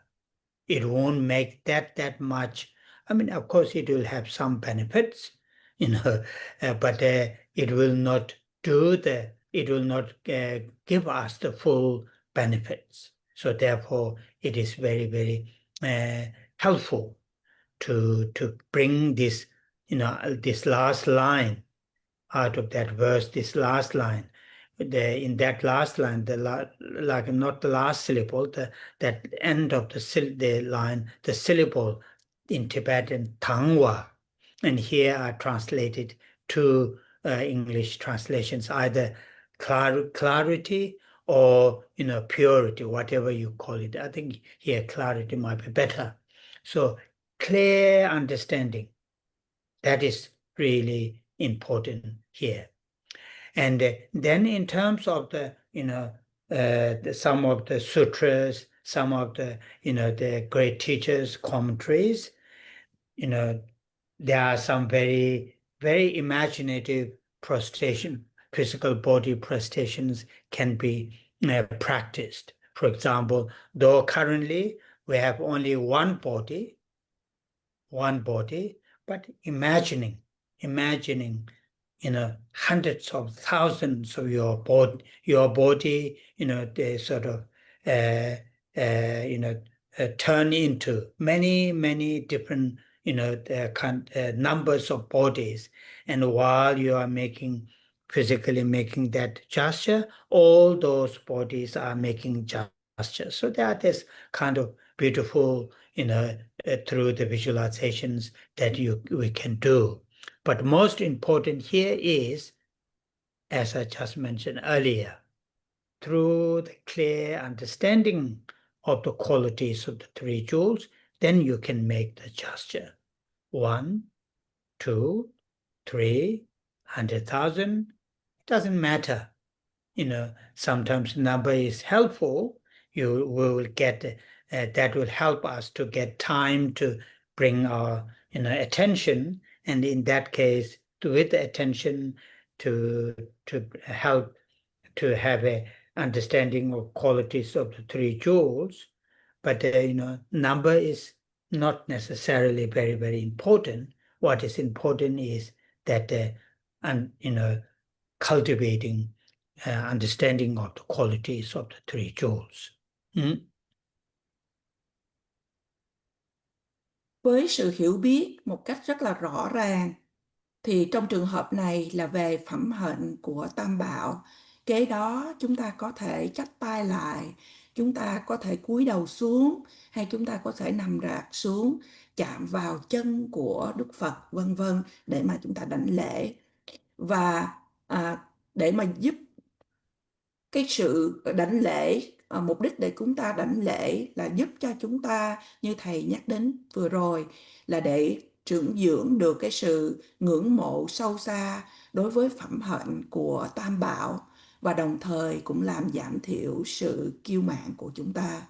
It won't make that much. I mean, of course, it will have some benefits, but it will not give us the full benefits. So therefore, it is very, very helpful to bring this, this last line out of that verse, this last line, in that last line, like not the last syllable, that end of the line, the syllable in Tibetan, Tangwa, and here are translated two English translations, either clarity or purity, whatever you call it. I think here clarity might be better. So clear understanding, that is really important here. And then in terms of the some of the sutras, some of the the great teachers' commentaries, there are some very, very imaginative prostration, physical body prostrations can be practiced. For example, though currently we have only one body, but imagining, hundreds of thousands of your body, they sort of, turn into many different, numbers of bodies. And while you are physically making that gesture, all those bodies are making gestures. So that is kind of beautiful, through the visualizations that we can do. But most important here is, as I just mentioned earlier, through the clear understanding of the qualities of the three jewels, then you can make the gesture. 1, 2, 3, 100,000, it doesn't matter. Sometimes number is helpful. We will get that will help us to get time to bring our attention, and in that case, with the attention to help to have a understanding of qualities of the three jewels. But number is not necessarily very, very important. What is important is that cultivating understanding of the qualities of the three jewels. Với sự hiểu biết một cách rất là rõ ràng, thì trong trường hợp này là về phẩm hạnh của Tam Bảo. Kế đó chúng ta có thể chắp tay lại, chúng ta có thể cúi đầu xuống, hay chúng ta có thể nằm rạp xuống, chạm vào chân của Đức Phật, vân vân, để mà chúng ta đảnh lễ. Và để mà giúp cái sự đảnh lễ, mục đích để chúng ta đảnh lễ là giúp cho chúng ta, như thầy nhắc đến vừa rồi, là để trưởng dưỡng được cái sự ngưỡng mộ sâu xa đối với phẩm hạnh của Tam Bảo, và đồng thời cũng làm giảm thiểu sự kiêu mạn của chúng ta.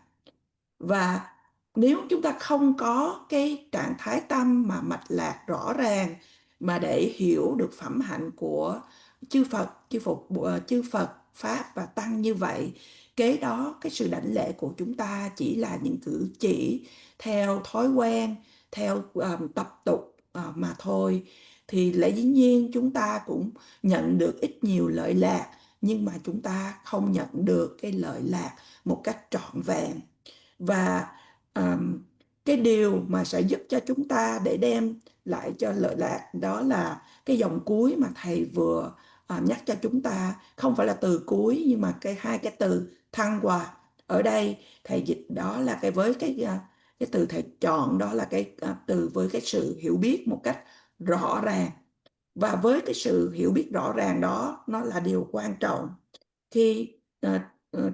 Và nếu chúng ta không có cái trạng thái tâm mà mạch lạc rõ ràng mà để hiểu được phẩm hạnh của chư Phật, Pháp và Tăng như vậy, kế đó cái sự đảnh lễ của chúng ta chỉ là những cử chỉ theo thói quen, theo tập tục mà thôi, thì lẽ dĩ nhiên chúng ta cũng nhận được ít nhiều lợi lạc, nhưng mà chúng ta không nhận được cái lợi lạc một cách trọn vẹn. Và cái điều mà sẽ giúp cho chúng ta để đem lại cho lợi lạc, đó là cái dòng cuối mà thầy vừa nhắc cho chúng ta, không phải là từ cuối, nhưng mà hai cái từ thăng hòa. Ở đây thầy dịch đó là với cái từ thầy chọn, đó là cái từ với cái sự hiểu biết một cách rõ ràng. Và với cái sự hiểu biết rõ ràng đó, nó là điều quan trọng khi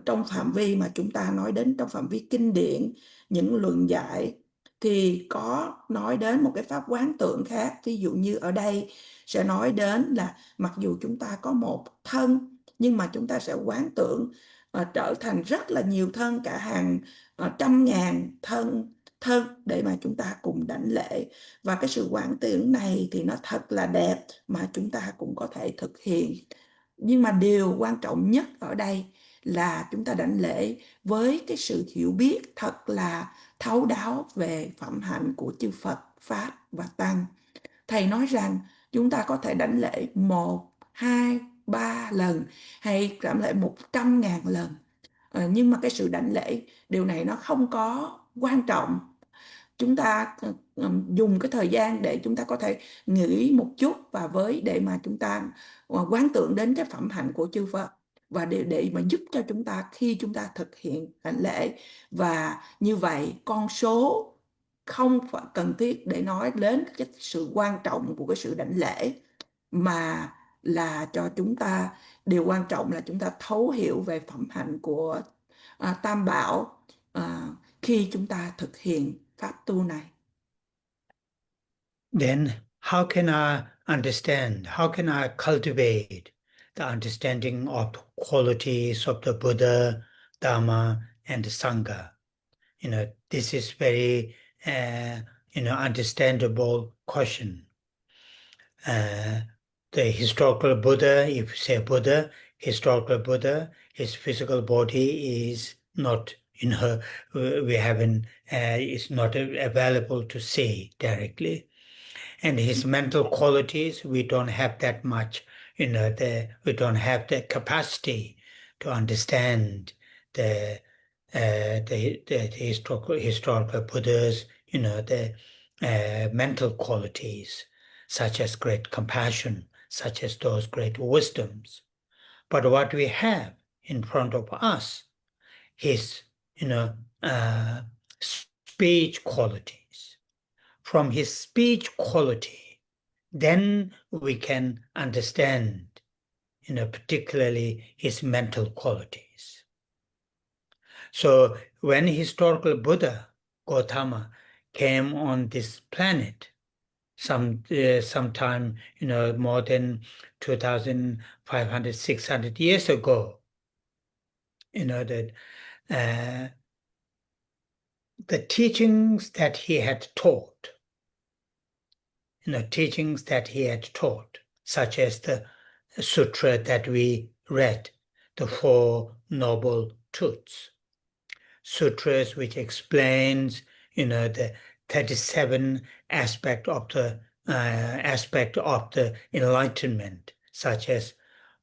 trong phạm vi mà chúng ta nói đến, trong phạm vi kinh điển, những luận giải, thì có nói đến một cái pháp quán tượng khác. Ví dụ như ở đây sẽ nói đến là mặc dù chúng ta có một thân, nhưng mà chúng ta sẽ quán tưởng trở thành rất là nhiều thân, cả hàng trăm ngàn thân để mà chúng ta cùng đảnh lễ. Và cái sự quán tưởng này thì nó thật là đẹp, mà chúng ta cũng có thể thực hiện. Nhưng mà điều quan trọng nhất ở đây là chúng ta đảnh lễ với cái sự hiểu biết thật là thấu đáo về phẩm hạnh của chư Phật, Pháp và Tăng. Thầy nói rằng chúng ta có thể đảnh lễ 1, 2, 3 lần, hay đảnh lễ 100.000 lần. Nhưng mà cái sự đảnh lễ, điều này nó không có quan trọng. Chúng ta dùng cái thời gian để chúng ta có thể nghĩ một chút, và để mà chúng ta quán tưởng đến cái phẩm hạnh của chư Phật. và để mà giúp cho chúng ta khi chúng ta thực hiện hành lễ. Và như vậy con số không phải cần thiết để nói đến cái sự quan trọng của cái sự đảnh lễ, mà là cho chúng ta, điều quan trọng là chúng ta thấu hiểu về phẩm hạnh của Tam Bảo khi chúng ta thực hiện pháp tu này. Then how can I understand, how can I cultivate the understanding of the qualities of the Buddha, Dhamma, and Sangha? This is very, understandable question. The historical Buddha, if you say Buddha, historical Buddha, his physical body is not, we haven't, it's not available to see directly. And his mental qualities, we don't have that much, we don't have the capacity to understand the historical Buddhas, the mental qualities, such as great compassion, such as those great wisdoms. But what we have in front of us is, speech qualities. From his speech quality, then we can understand, particularly his mental qualities. So when historical Buddha, Gautama, came on this planet, sometime, more than 2,500, 600 years ago, that the teachings that he had taught, such as the sutra that we read, the Four Noble Truths, sutras which explains, the 37 aspect of the enlightenment, such as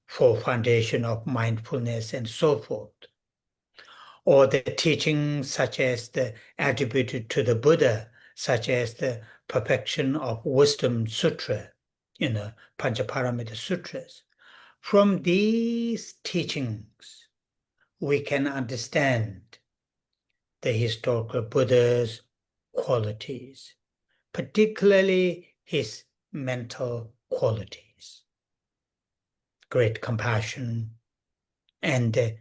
Four Foundation of Mindfulness and so forth, or the teachings such as the attributed to the Buddha, such as the Perfection of Wisdom Sutra, Panchaparamita Sutras. From these teachings, we can understand the historical Buddha's qualities, particularly his mental qualities, great compassion, and the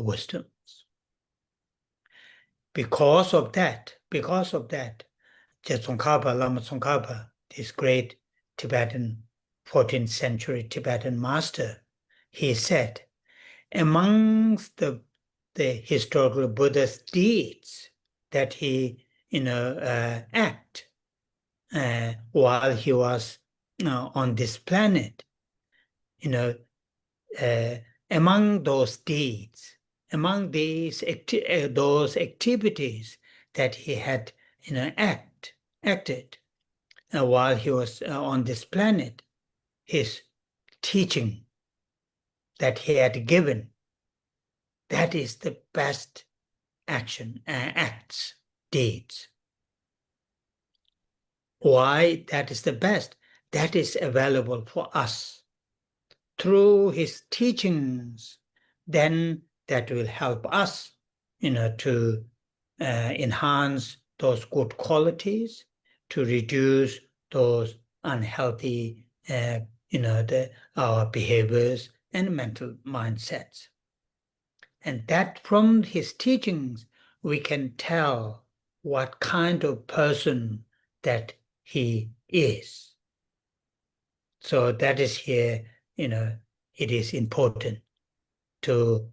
wisdoms. Because of that, Tsongkhapa, Lama Tsongkhapa, this great Tibetan 14th century Tibetan master, he said, amongst the historical Buddha's deeds that he act while he was on this planet, among those deeds, among those activities that he had acted while he was on this planet, his teaching that he had given, that is the best deeds. Why that is the best? That is available for us. Through his teachings, then that will help us, to enhance those good qualities, to reduce those unhealthy, our behaviors and mental mindsets. And that from his teachings, we can tell what kind of person that he is. So that is here, it is important to,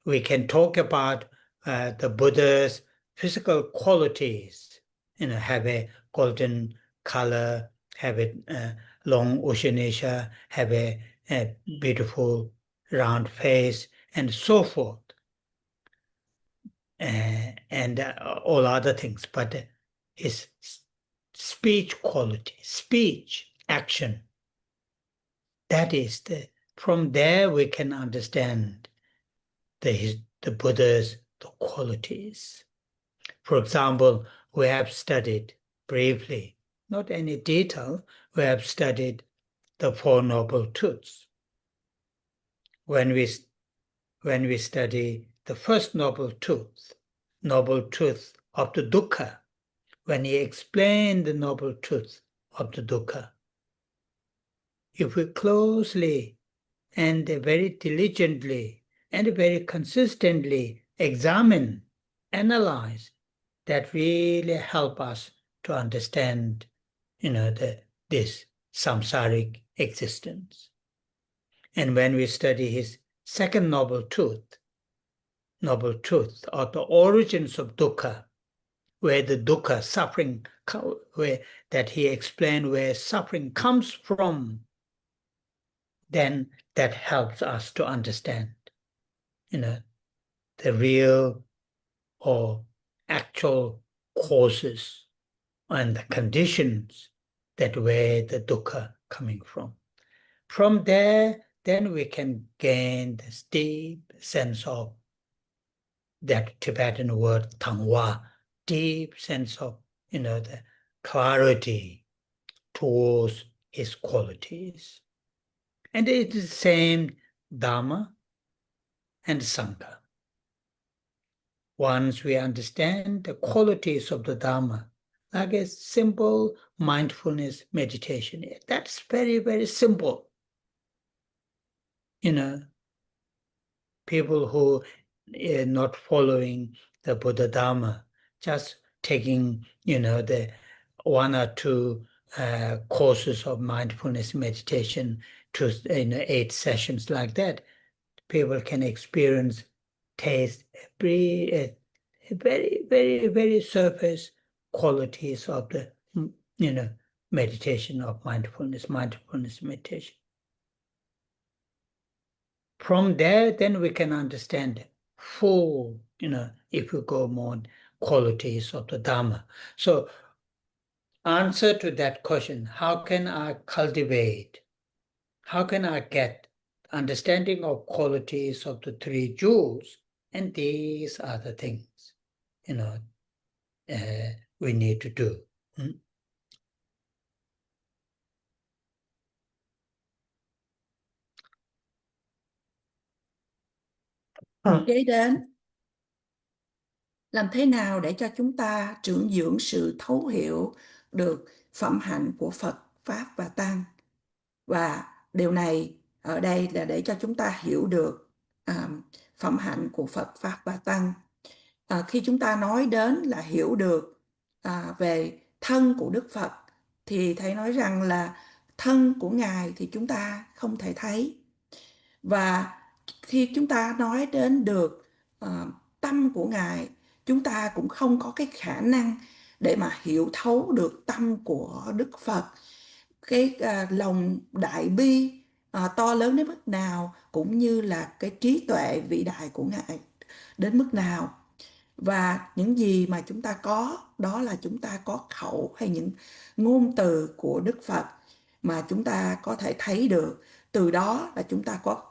we can talk about the Buddha's physical qualities, have a golden color, have a long Ushanisha, have a beautiful round face, and so forth, and all other things. But his speech quality, speech, action, that is from there we can understand the Buddha's qualities. For example, we have studied briefly, not any detail, we have studied the Four Noble Truths. when we study the first noble truth of the dukkha, when he explained the noble truth of the dukkha, if we closely and very diligently and very consistently examine, analyze, that really help us to understand, this samsaric existence. And when we study his second noble truth of the origins of dukkha, where the dukkha, suffering, where that he explained where suffering comes from, then that helps us to understand, the real or actual causes and the conditions that where the dukkha coming from. From there, then we can gain this deep sense of that Tibetan word tangwa, deep sense of, the clarity towards his qualities. And it is the same Dhamma and Sangha. Once we understand the qualities of the Dhamma, like a simple mindfulness meditation, that's very, very simple. People who are not following the Buddha Dhamma, just taking, the one or two courses of mindfulness meditation to 8 sessions like that, people can experience, taste, very, very, very surface qualities of the, meditation of mindfulness meditation. From there, then we can understand full, if we go more qualities of the Dhamma. So, answer to that question, how can I cultivate, how can I get understanding of qualities of the 3 jewels? And these are the things, we need to do. Kế đến, làm thế nào để cho chúng ta trưởng dưỡng sự thấu hiểu được phẩm hạnh của Phật, Pháp và Tăng? Và điều này ở đây là để cho chúng ta hiểu được phẩm hạnh của Phật, Pháp và Tăng. Khi chúng ta nói đến là hiểu được về thân của Đức Phật, thì Thầy nói rằng là thân của Ngài thì chúng ta không thể thấy. Và khi chúng ta nói đến được tâm của Ngài, chúng ta cũng không có cái khả năng để mà hiểu thấu được tâm của Đức Phật, cái lòng đại bi to lớn đến mức nào, cũng như là cái trí tuệ vĩ đại của Ngài đến mức nào. Và những gì mà chúng ta có, đó là chúng ta có khẩu hay những ngôn từ của Đức Phật mà chúng ta có thể thấy được. Từ đó là chúng ta có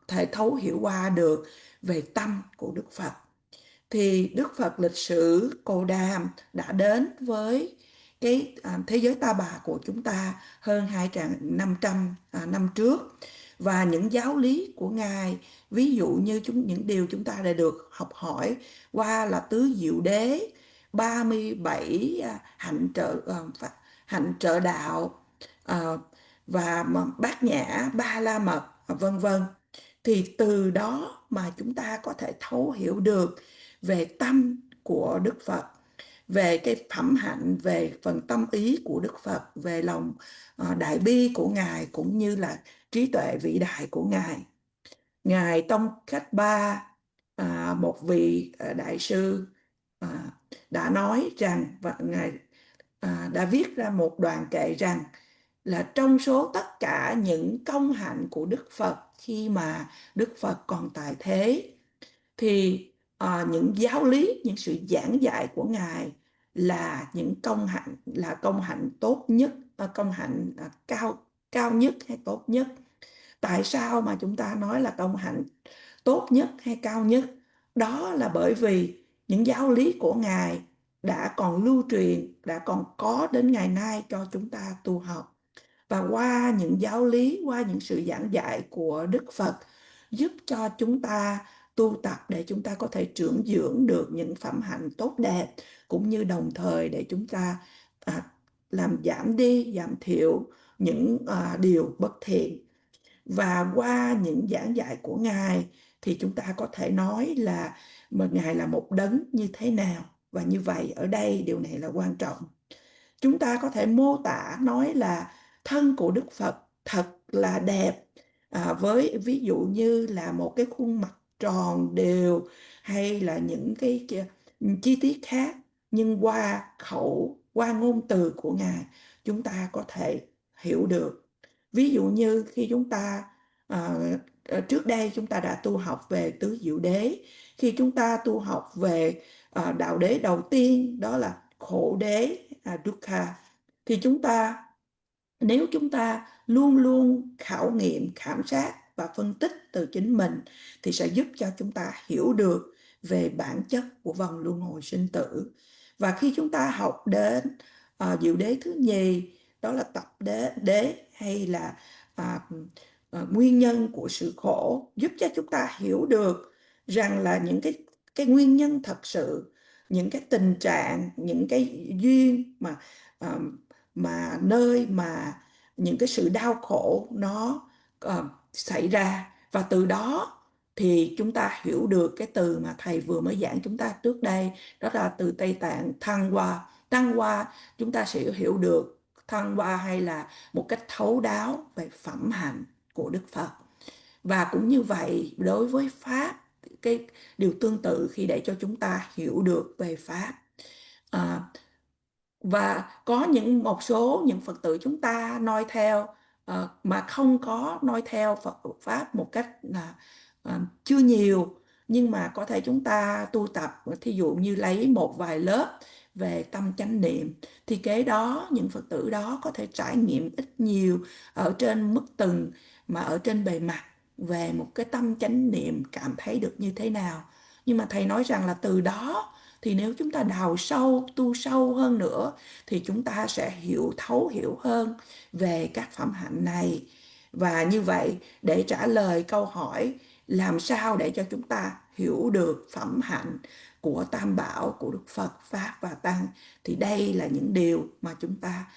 thể thấu hiểu qua được về tâm của Đức Phật. Thì Đức Phật lịch sử Cồ Đàm đã đến với cái thế giới Ta Bà của chúng ta hơn 2.500 năm trước. Và những giáo lý của Ngài, ví dụ như những điều chúng ta đã được học hỏi qua là Tứ Diệu Đế, 37 hạnh trợ đạo, và Bát Nhã, Ba La Mật, vân vân. Thì từ đó mà chúng ta có thể thấu hiểu được về tâm của Đức Phật, về cái phẩm hạnh, về phần tâm ý của Đức Phật, về lòng đại bi của Ngài, cũng như là trí tuệ vĩ đại của Ngài. Ngài Tông Khách Ba, một vị đại sư, đã nói rằng, và Ngài đã viết ra một đoạn kệ rằng là trong số tất cả những công hạnh của Đức Phật khi mà Đức Phật còn tại thế, thì những giáo lý, những sự giảng dạy của Ngài là những công hạnh tốt nhất, công hạnh cao nhất hay tốt nhất. Tại sao mà chúng ta nói là công hạnh tốt nhất hay cao nhất? Đó là bởi vì những giáo lý của Ngài đã còn lưu truyền, đã còn có đến ngày nay cho chúng ta tu học. Và qua những giáo lý, qua những sự giảng dạy của Đức Phật, giúp cho chúng ta tu tập để chúng ta có thể trưởng dưỡng được những phẩm hạnh tốt đẹp, cũng như đồng thời để chúng ta làm giảm thiểu những điều bất thiện. Và qua những giảng dạy của Ngài thì chúng ta có thể nói là Ngài là một đấng như thế nào. Và như vậy ở đây điều này là quan trọng. Chúng ta có thể mô tả nói là thân của Đức Phật thật là đẹp, với ví dụ như là một cái khuôn mặt tròn đều hay là những cái chi tiết khác, nhưng qua ngôn từ của Ngài chúng ta có thể hiểu được. Ví dụ như khi chúng ta trước đây chúng ta đã tu học về tứ diệu đế, khi chúng ta tu học về đạo đế đầu tiên đó là khổ đế dukkha, thì nếu chúng ta luôn luôn khảo nghiệm, khảo sát và phân tích từ chính mình thì sẽ giúp cho chúng ta hiểu được về bản chất của vòng luân hồi sinh tử. Và khi chúng ta học đến diệu đế thứ nhì, đó là tập đế hay là nguyên nhân của sự khổ, giúp cho chúng ta hiểu được rằng là những cái nguyên nhân thật sự, những cái tình trạng, những cái duyên mà nơi mà những cái sự đau khổ nó xảy ra. Và từ đó thì chúng ta hiểu được cái từ mà thầy vừa mới giảng chúng ta trước đây, đó là từ Tây Tạng Tăng hoa. Chúng ta sẽ hiểu được Tăng hoa hay là một cách thấu đáo về phẩm hạnh của Đức Phật. Và cũng như vậy đối với Pháp, cái điều tương tự khi để cho chúng ta hiểu được về Pháp. Và có một số những Phật tử chúng ta noi theo mà không có noi theo Phật Pháp một cách chưa nhiều, nhưng mà có thể chúng ta tu tập, thí dụ như lấy một vài lớp về tâm chánh niệm, thì kế đó những Phật tử đó có thể trải nghiệm ít nhiều ở trên mức từng, mà ở trên bề mặt về một cái tâm chánh niệm cảm thấy được như thế nào. Nhưng mà thầy nói rằng là từ đó thì nếu chúng ta đào sâu, tu sâu hơn nữa thì chúng ta sẽ thấu hiểu hơn về các phẩm hạnh này. Và như vậy, để trả lời câu hỏi làm sao để cho chúng ta hiểu được phẩm hạnh của Tam Bảo, của Đức Phật, Pháp và Tăng, thì đây là những điều mà chúng ta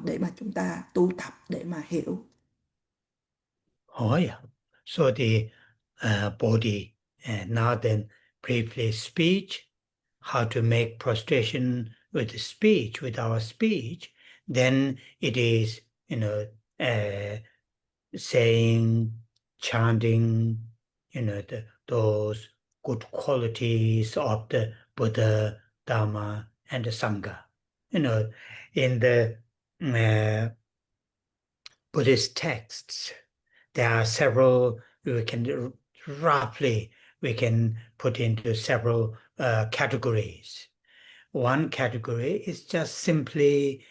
để mà chúng ta tu tập để mà hiểu. Oh yeah. So the body, now then briefly speech, how to make prostration with the speech, with our speech, then it is, saying, chanting, those good qualities of the Buddha, Dharma, and the Sangha. In the Buddhist texts, there are several, we can put into several categories. One category is just simply,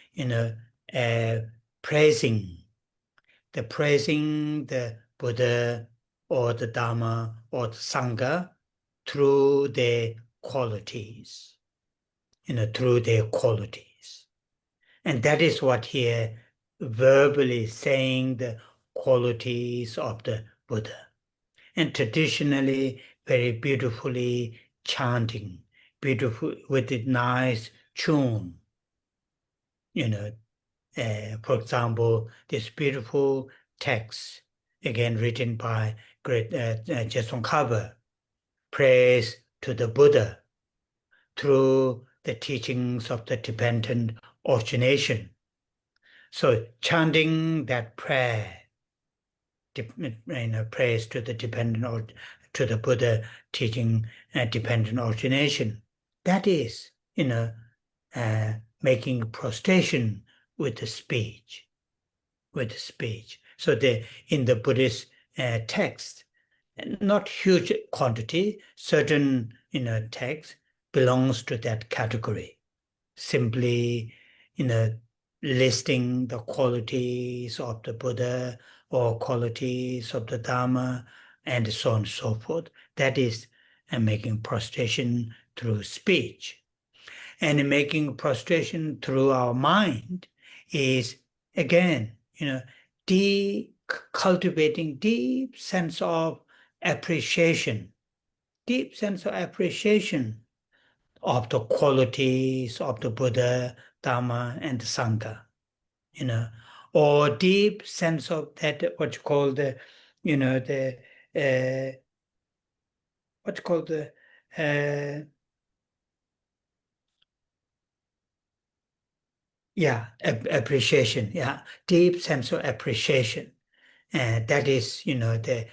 praising the Buddha or the Dharma or the Sangha through their qualities, through their qualities. And that is what here verbally saying the qualities of the Buddha. And traditionally, very beautifully chanting, beautiful with a nice tune. For example, this beautiful text, again written by great Jesong Kaba, praise to the Buddha through the teachings of the dependent origination. So chanting that prayer, praise to the dependent or to the Buddha teaching dependent origination, that is, making prostration with the speech. So in the Buddhist text, not huge quantity, certain text belongs to that category. Simply listing the qualities of the Buddha or qualities of the Dharma and so on and so forth. That is making prostration through speech. And making prostration through our mind is, again, cultivating deep sense of appreciation, deep sense of appreciation of the qualities of the Buddha, Dharma, and the Sangha, or deep sense of that, what you call the, what you call the, appreciation, deep sense of appreciation. That is, the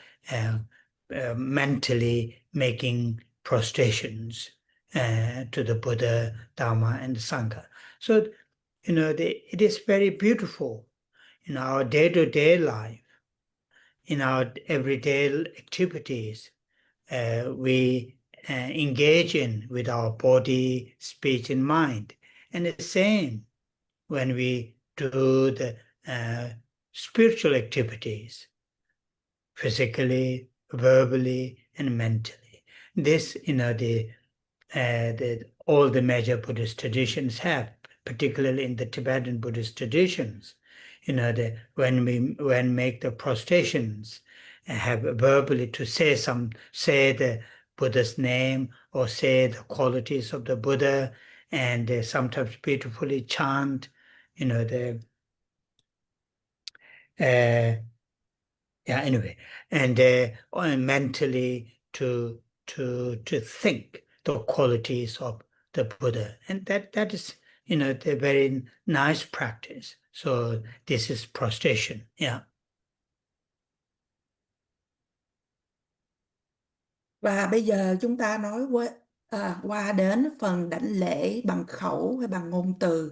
mentally making prostrations to the Buddha, Dharma, and the Sangha. So, it is very beautiful in our day-to-day life, in our everyday activities. We engage in with our body, speech, and mind. And the same when we do the spiritual activities, physically, verbally, and mentally. This, all the major Buddhist traditions have, particularly in the Tibetan Buddhist traditions. When make the prostrations, have verbally to say the Buddha's name or say the qualities of the Buddha, and sometimes beautifully chant, anyway, and mentally to think the qualities of the Buddha, and that is the very nice practice. So this is prostration. Và bây giờ chúng ta nói qua đến phần đảnh lễ bằng khẩu hay bằng ngôn từ.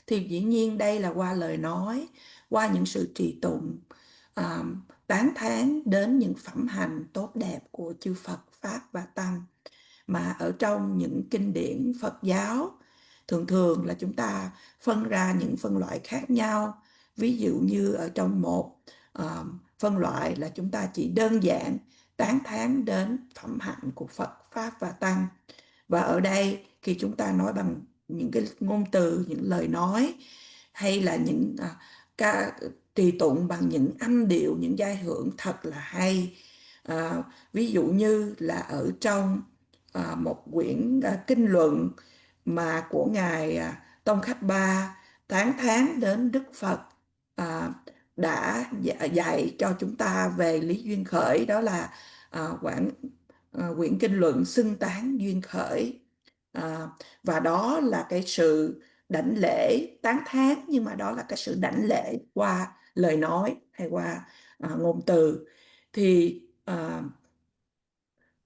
Thì dĩ nhiên đây là qua lời nói, qua những sự trì tụng, tán thán đến những phẩm hành tốt đẹp của chư Phật, Pháp và Tăng. Mà ở trong những kinh điển Phật giáo, thường là chúng ta phân ra những phân loại khác nhau. Ví dụ như ở trong một phân loại là chúng ta chỉ đơn giản tán thán đến phẩm hạnh của Phật, Pháp và Tăng. Và ở đây khi chúng ta nói bằng những cái ngôn từ, những lời nói, hay là những ca trì tụng bằng những âm điệu, những giai hưởng thật là hay. Ví dụ như là ở trong một quyển kinh luận mà của Ngài Tông Khách Ba tán thán đến Đức Phật đã dạy cho chúng ta về lý duyên khởi, đó là quyển kinh luận xưng tán duyên khởi. Và đó là cái sự đảnh lễ tán thán, nhưng mà đó là cái sự đảnh lễ qua lời nói hay qua ngôn từ. Thì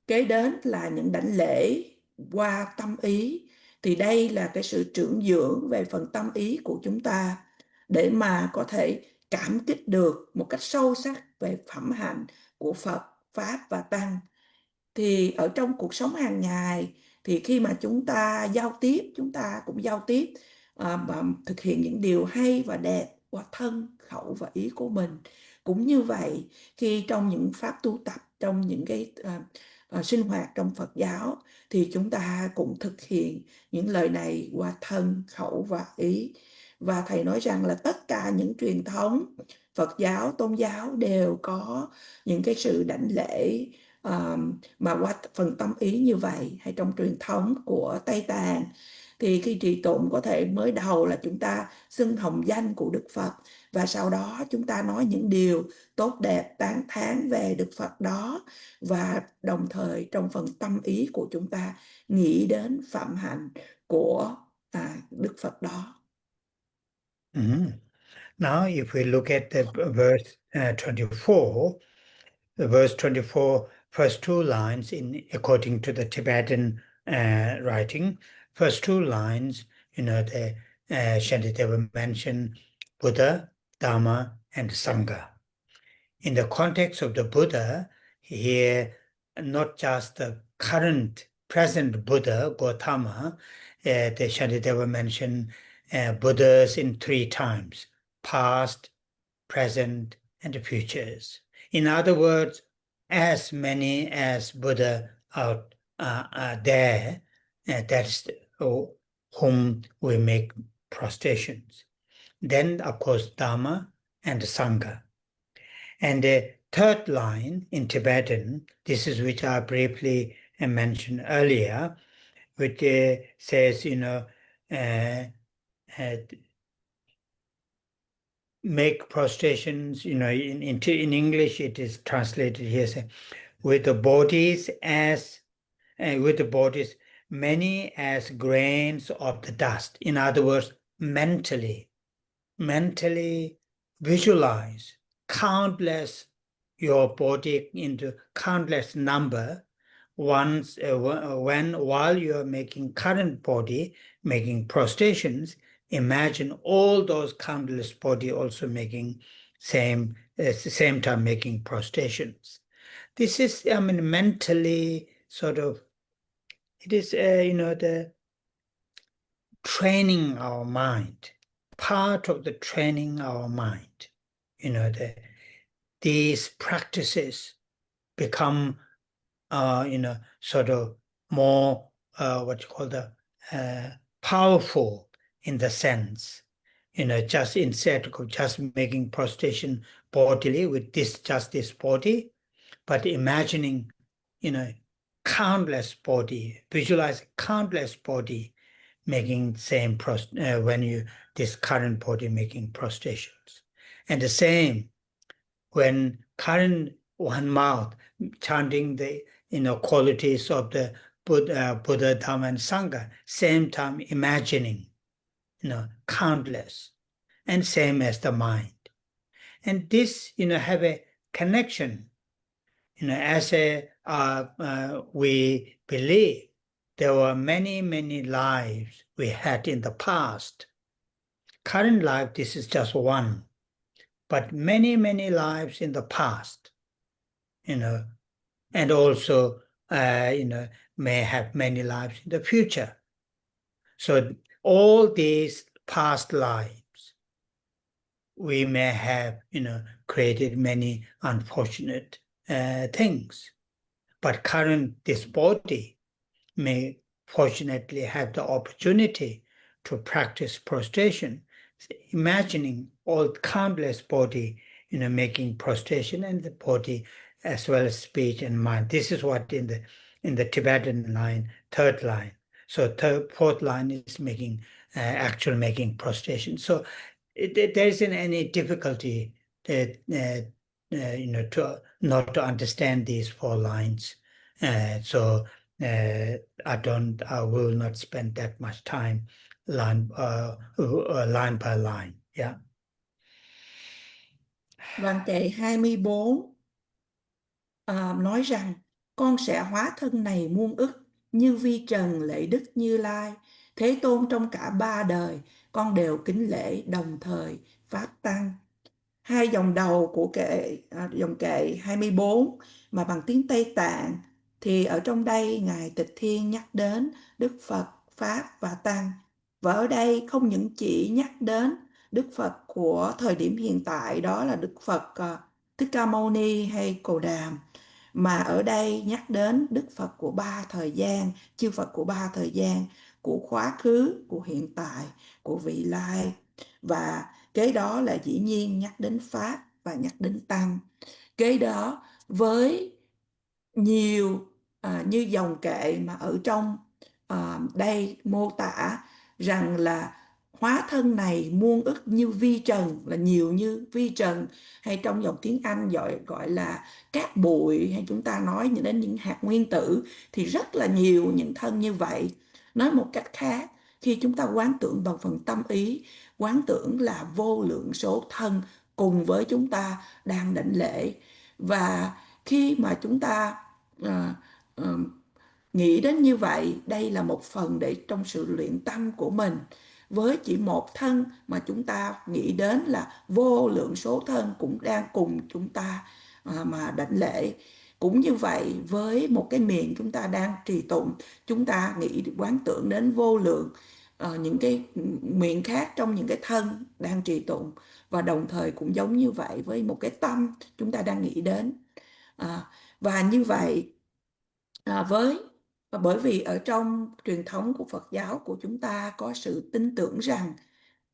kế đến là những đảnh lễ qua tâm ý. Thì đây là cái sự trưởng dưỡng về phần tâm ý của chúng ta để mà có thể cảm kích được một cách sâu sắc về phẩm hạnh của Phật, Pháp và Tăng. Thì ở trong cuộc sống hàng ngày, thì khi mà chúng ta giao tiếp, chúng ta cũng giao tiếp và thực hiện những điều hay và đẹp qua thân, khẩu và ý của mình. Cũng như vậy, khi trong những pháp tu tập, trong những cái sinh hoạt trong Phật giáo, thì chúng ta cũng thực hiện những lời này qua thân, khẩu và ý. Và Thầy nói rằng là tất cả những truyền thống Phật giáo, tôn giáo đều có những cái sự đảnh lễ mà qua phần tâm ý như vậy. Hay trong truyền thống của Tây Tạng, thì khi trì tụng có thể mới đầu là chúng ta xưng hồng danh của Đức Phật, và sau đó chúng ta nói những điều tốt đẹp tán thán về Đức Phật đó, và đồng thời trong phần tâm ý của chúng ta nghĩ đến phẩm hạnh của Đức Phật đó. Now, if we look at the verse 24, the verse 24, first two lines according to the Tibetan writing, first two lines, the Shantideva mentioned Buddha, Dharma, and Sangha. In the context of the Buddha, here, not just the present Buddha, Gautama, the Shantideva mentioned Buddhas in three times: past, present, and futures. In other words, as many as Buddha are there, that's whom we make prostrations. Then, of course, Dharma and Sangha. And third line in Tibetan, this is which I briefly mentioned earlier, which says, make prostrations, in English it is translated here, say, with the bodies many as grains of the dust. In other words, mentally visualize your body into countless number once while you are making current body, making prostrations. Imagine all those countless body also making same time making prostrations. This is, mentally sort of, it is, the training our mind, part of the training our mind. These practices become, sort of more, what you call powerful in the sense, just instead of just making prostration bodily with just this body, but imagining, countless body, visualizing countless body making same when you this current body making prostrations, and the same when current one mouth chanting the qualities of the Buddha, Dhamma, and Sangha, same time imagining countless, and same as the mind, and this have a connection. As we believe there were many lives we had in the past. Current life, this is just one, but many lives in the past, and also, may have many lives in the future. So all these past lives, we may have, created many unfortunate things, but this body may fortunately have the opportunity to practice prostration, imagining all countless body, making prostration, and the body as well as speech and mind. This is what in the Tibetan line, third line. So fourth line is making making prostration. So there isn't any difficulty that to not to understand these four lines. So I will not spend that much time line by line. Yeah. Đoàn kệ 24 nói rằng con sẽ hóa thân này muôn ức như vi trần lễ đức Như Lai, Thế Tôn trong cả ba đời, con đều kính lễ đồng thời Pháp Tăng. Hai dòng đầu của dòng kệ 24 mà bằng tiếng Tây Tạng, thì ở trong đây Ngài Tịch Thiên nhắc đến Đức Phật, Pháp và Tăng. Và ở đây không những chỉ nhắc đến Đức Phật của thời điểm hiện tại, đó là Đức Phật Thích Ca Mâu Ni hay Cồ Đàm, mà ở đây nhắc đến Đức Phật của ba thời gian, chư Phật của ba thời gian, của quá khứ, của hiện tại, của vị lai. Và kế đó là dĩ nhiên nhắc đến Pháp và nhắc đến Tăng. Kế đó với nhiều như dòng kệ mà ở trong đây mô tả rằng là hóa thân này muôn ức như vi trần, là nhiều như vi trần, hay trong dòng tiếng Anh gọi là cát bụi, hay chúng ta nói đến những hạt nguyên tử, thì rất là nhiều những thân như vậy. Nói một cách khác, khi chúng ta quán tưởng bằng phần tâm ý, quán tưởng là vô lượng số thân cùng với chúng ta đang đảnh lễ. Và khi mà chúng ta nghĩ đến như vậy, đây là một phần để trong sự luyện tâm của mình. Với chỉ một thân mà chúng ta nghĩ đến là vô lượng số thân cũng đang cùng chúng ta mà đảnh lễ. Cũng như vậy, với một cái miệng chúng ta đang trì tụng, chúng ta nghĩ quán tưởng đến vô lượng những cái miệng khác trong những cái thân đang trì tụng. Và đồng thời cũng giống như vậy với một cái tâm chúng ta đang nghĩ đến. Và như vậy, bởi vì ở trong truyền thống của Phật giáo của chúng ta có sự tin tưởng rằng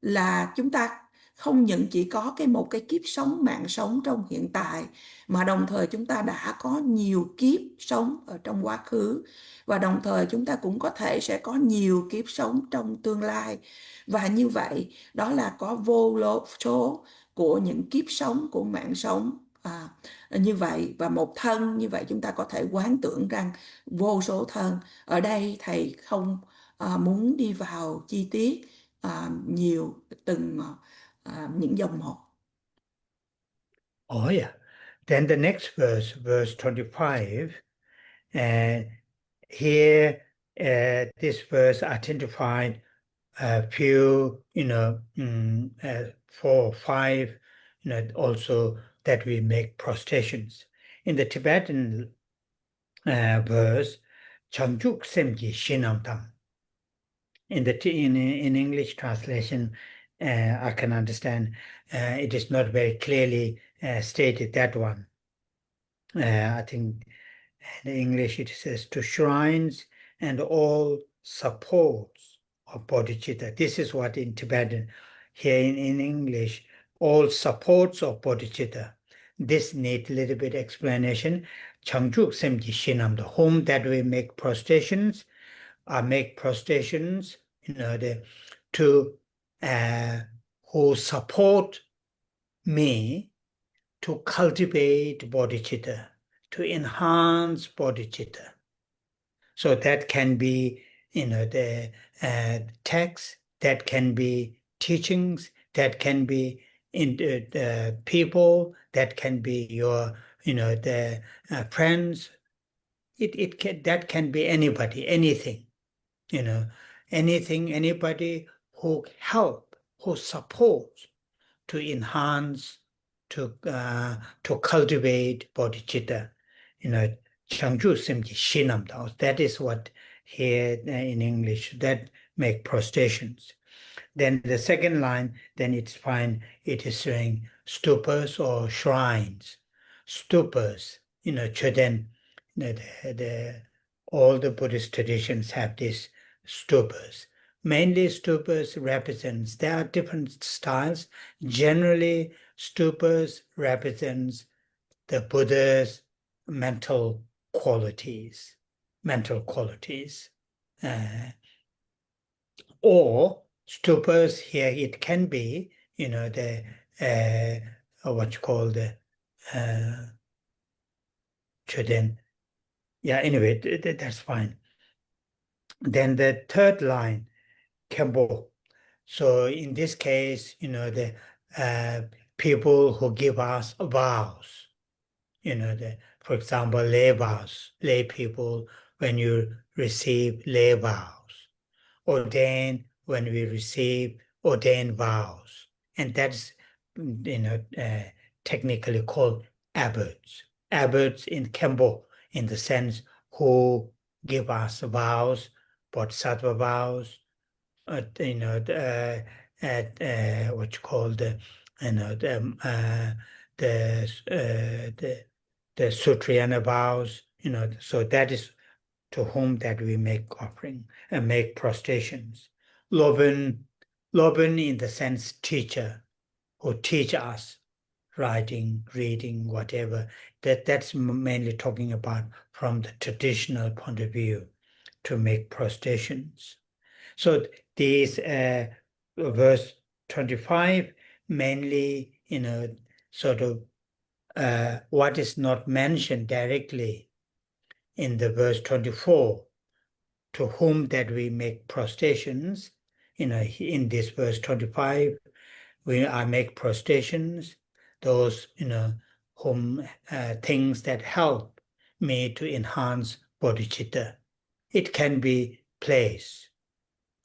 là chúng ta không những chỉ có một cái kiếp sống, mạng sống trong hiện tại, mà đồng thời chúng ta đã có nhiều kiếp sống ở trong quá khứ, và đồng thời chúng ta cũng có thể sẽ có nhiều kiếp sống trong tương lai. Và như vậy đó là có vô số của những kiếp sống, của mạng sống như vậy, và một thân như vậy chúng ta có thể quán tưởng rằng vô số thân. Ở đây thầy không muốn đi vào chi tiết nhiều từng những dòng một. Oh yeah. Then the next verse, verse 25, and here this verse identified a few, 4 or 5, also that we make prostrations. In the Tibetan verse, Changjuk Semji Shinamtam. In English translation, I can understand it is not very clearly stated, that one. I think in English it says to shrines and all supports of bodhicitta. This is what in Tibetan. Here in English, all supports of bodhicitta. This needs a little bit explanation. Changjuk Semji Shinam, the home that we make prostrations, in order to who support me to cultivate bodhicitta, to enhance bodhicitta. So that can be, the text, that can be teachings, that can be in the people, that can be your, the friends. That can be anybody, anything, anything, anybody who help, who supports to enhance, to cultivate bodhicitta, Changju Simji Shinam Dao. That is what here in English, that make prostrations. Then the second line, then it's fine, it is saying stupas or shrines. Stupas, Choden, all the Buddhist traditions have these stupas. Mainly stupas represents, there are different styles. Generally, stupas represents the Buddha's mental qualities. Or stupas here, it can be, the what you call the Choden. Yeah, anyway, that's fine. Then the third line, Kembo. So in this case, the people who give us vows, for example, lay vows, lay people, when you receive lay vows, ordain, when we receive ordained vows, and that's technically called abbots. Abbots in Kembo, in the sense who give us vows, bodhisattva vows, what you call the Sutriyana vows, so that is to whom that we make offering and make prostrations. Loben in the sense teacher, who teach us writing, reading, whatever. That's mainly talking about from the traditional point of view, to make prostrations. So these verse 25 mainly, sort of what is not mentioned directly in the verse 24, to whom that we make prostrations. In this verse 25, I make prostrations, those, whom things that help me to enhance bodhicitta. It can be place,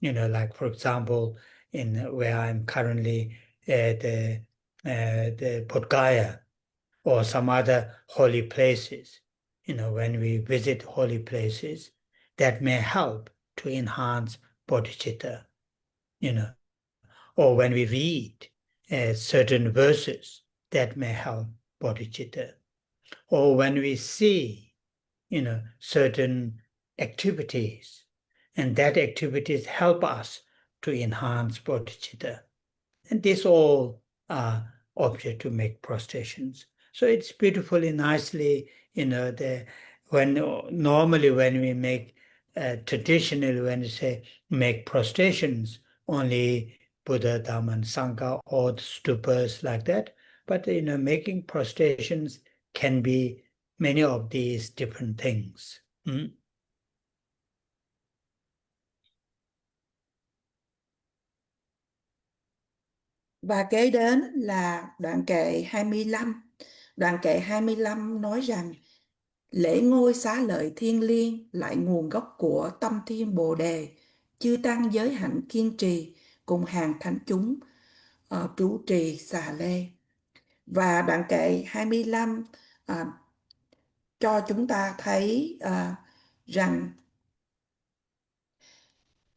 like for example, in where I'm currently at the Bodh Gaya, or some other holy places. When we visit holy places, that may help to enhance bodhicitta. Or when we read certain verses, that may help bodhicitta. Or when we see, certain activities, and that activities help us to enhance bodhicitta. And these all are object to make prostrations. So it's beautifully, nicely, normally when we make, traditionally when we say make prostrations, only Buddha, Dhamma, and Sangha, or the stupas like that. But, making prostrations can be many of these different things. Và kế đến là đoạn kệ 25. Đoạn kệ 25 nói rằng lễ ngôi xá lợi thiên liêng lại nguồn gốc của tâm thiên Bồ đề, chư tăng giới hạnh kiên trì cùng hàng thánh chúng trụ trì xà lê. Và đoạn kệ 25 cho chúng ta thấy rằng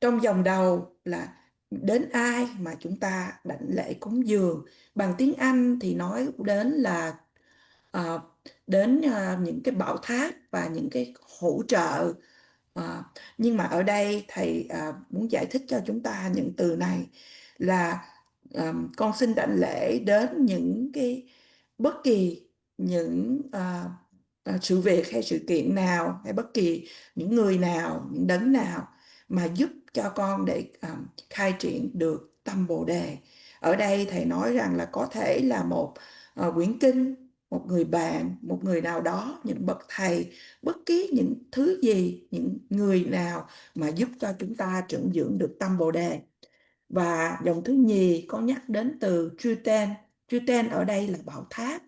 trong dòng đầu là đến ai mà chúng ta đảnh lễ cúng dường. Bằng tiếng Anh thì nói đến là đến những cái bảo tháp và những cái hỗ trợ. Nhưng mà ở đây thầy muốn giải thích cho chúng ta những từ này là con xin đảnh lễ đến những cái bất kỳ những sự việc hay sự kiện nào, hay bất kỳ những người nào, những đấng nào mà giúp cho con để khai triển được tâm Bồ đề. Ở đây thầy nói rằng là có thể là một quyển kinh, một người bạn, một người nào đó, những bậc thầy, bất kỳ những thứ gì, những người nào mà giúp cho chúng ta trưởng dưỡng được tâm Bồ đề. Và dòng thứ nhì có nhắc đến từ Truten ở đây là bảo tháp.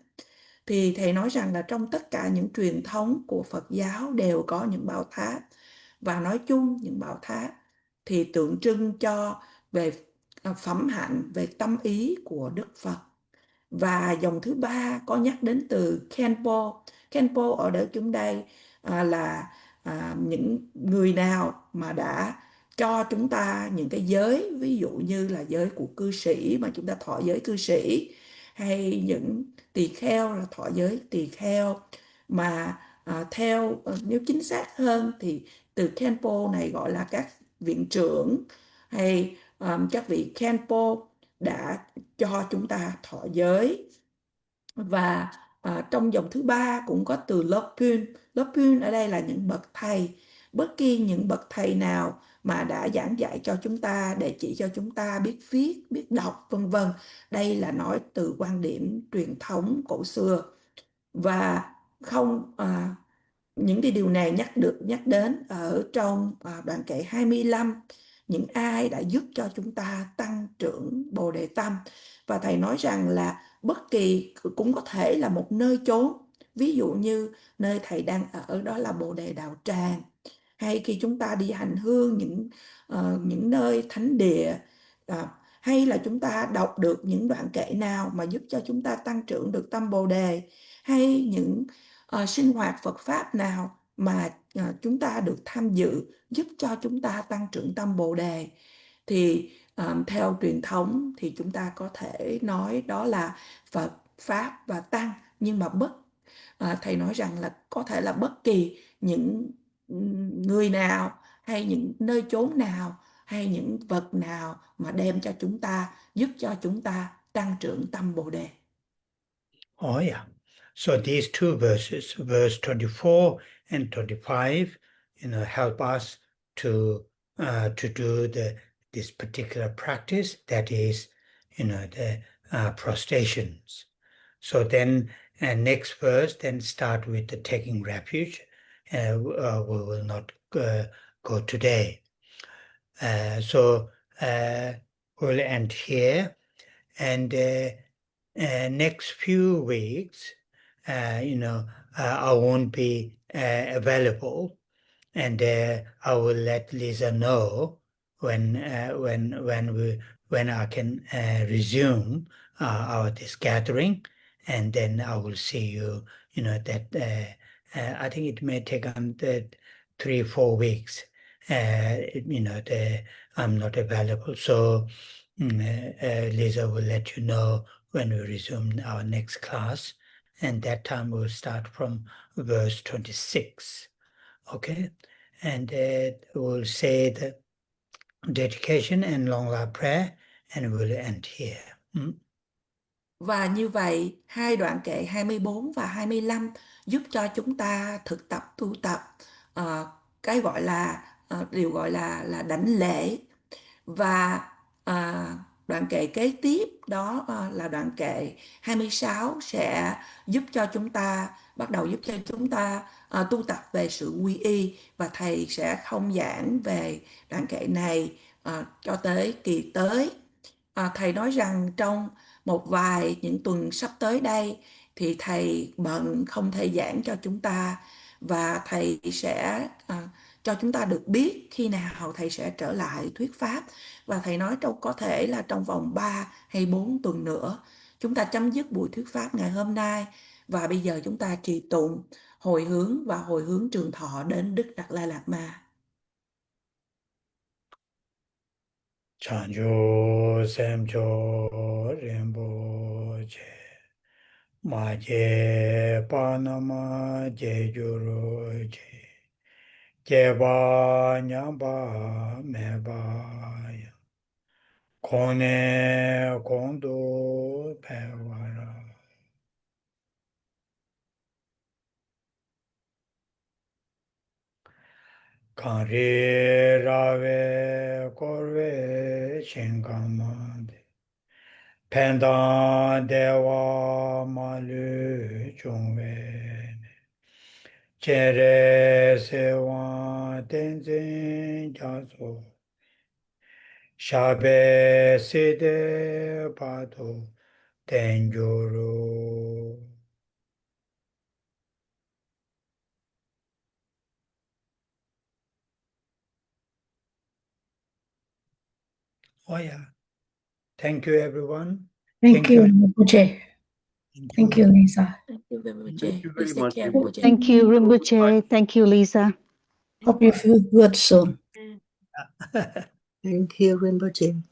Thì thầy nói rằng là trong tất cả những truyền thống của Phật giáo đều có những bảo tháp, và nói chung những bảo tháp thì tượng trưng cho về phẩm hạnh, về tâm ý của Đức Phật. Và dòng thứ ba có nhắc đến từ Khenpo ở đây chúng đây là những người nào mà đã cho chúng ta những cái giới, ví dụ như là giới của cư sĩ mà chúng ta thọ giới cư sĩ, hay những tỳ kheo là thọ giới tỳ kheo, mà theo nếu chính xác hơn thì từ Khenpo này gọi là các viện trưởng, hay các vị Khenpo đã cho chúng ta thọ giới. Và trong dòng thứ ba cũng có từ Lopun ở đây là những bậc thầy, bất kỳ những bậc thầy nào mà đã giảng dạy cho chúng ta, để chỉ cho chúng ta biết viết, biết đọc, vân vân. Đây là nói từ quan điểm truyền thống cổ xưa. Và không những cái điều này nhắc đến ở trong đoạn kệ 25, những ai đã giúp cho chúng ta tăng trưởng Bồ đề tâm. Và thầy nói rằng là bất kỳ cũng có thể là một nơi chốn, ví dụ như nơi thầy đang ở đó là Bồ đề đạo tràng, hay khi chúng ta đi hành hương những nơi thánh địa, hay là chúng ta đọc được những đoạn kệ nào mà giúp cho chúng ta tăng trưởng được tâm Bồ đề, hay những sinh hoạt Phật Pháp nào mà chúng ta được tham dự giúp cho chúng ta tăng trưởng tâm Bồ đề, thì theo truyền thống thì chúng ta có thể nói đó là Phật, Pháp và Tăng. Nhưng mà thầy nói rằng là có thể là bất kỳ những người nào, hay những nơi chốn nào, hay những vật nào mà đem cho chúng ta, giúp cho chúng ta tăng trưởng tâm Bồ đề. Oh, yeah. So these two verses, verse 24 and 25, help us to do this particular practice, that is, the prostrations. So then, next verse, then start with the taking refuge. We will not go today. So we'll end here, and next few weeks, I won't be available, and I will let Lisa know when I can resume this gathering, and then I will see you. That I think it may take 3-4 weeks. I'm not available, so Lisa will let you know when we resume our next class, and that time we'll start from verse 26. Okay, and we'll say the dedication and long life prayer, and will end here. Và như vậy, hai đoạn kệ 24 và 25 giúp cho chúng ta thực tập, tu tập cái gọi là điều gọi là đảnh lễ. Và đoạn kệ kế tiếp đó là đoạn kệ 26 sẽ giúp cho chúng ta tu tập về sự quy y, và thầy sẽ không giảng về đoạn kệ này cho tới kỳ tới. Thầy nói rằng trong một vài những tuần sắp tới đây thì thầy bận không thể giảng cho chúng ta, và thầy sẽ cho chúng ta được biết khi nào thầy sẽ trở lại thuyết pháp. Và thầy nói có thể là trong vòng 3 hay 4 tuần nữa chúng ta chấm dứt buổi thuyết pháp ngày hôm nay, và bây giờ chúng ta trì tụng, hồi hướng trường thọ đến Đức Đạt Lai Lạt Ma. Chanjo Semjo Rinpoche Ma Je Panama Je Juro Je Je Ba Nyam Ba Me Ba Ya Kone Kondo Pewara Kanri Rave Korve Shinkamade Pendan Dewa Malu Chungwe Chere Sewa Tenzin Jaso Shabe Side Pato Tenjuru. Oh yeah. Thank you everyone. Thank you, Rinpoche. Thank you, Lisa. Thank you very much. Thank you very Please take much, care, Rinpoche. Rinpoche. Thank you, Rinpoche. Thank you, Lisa. Hope you feel good soon. Thank you, Rinpoche.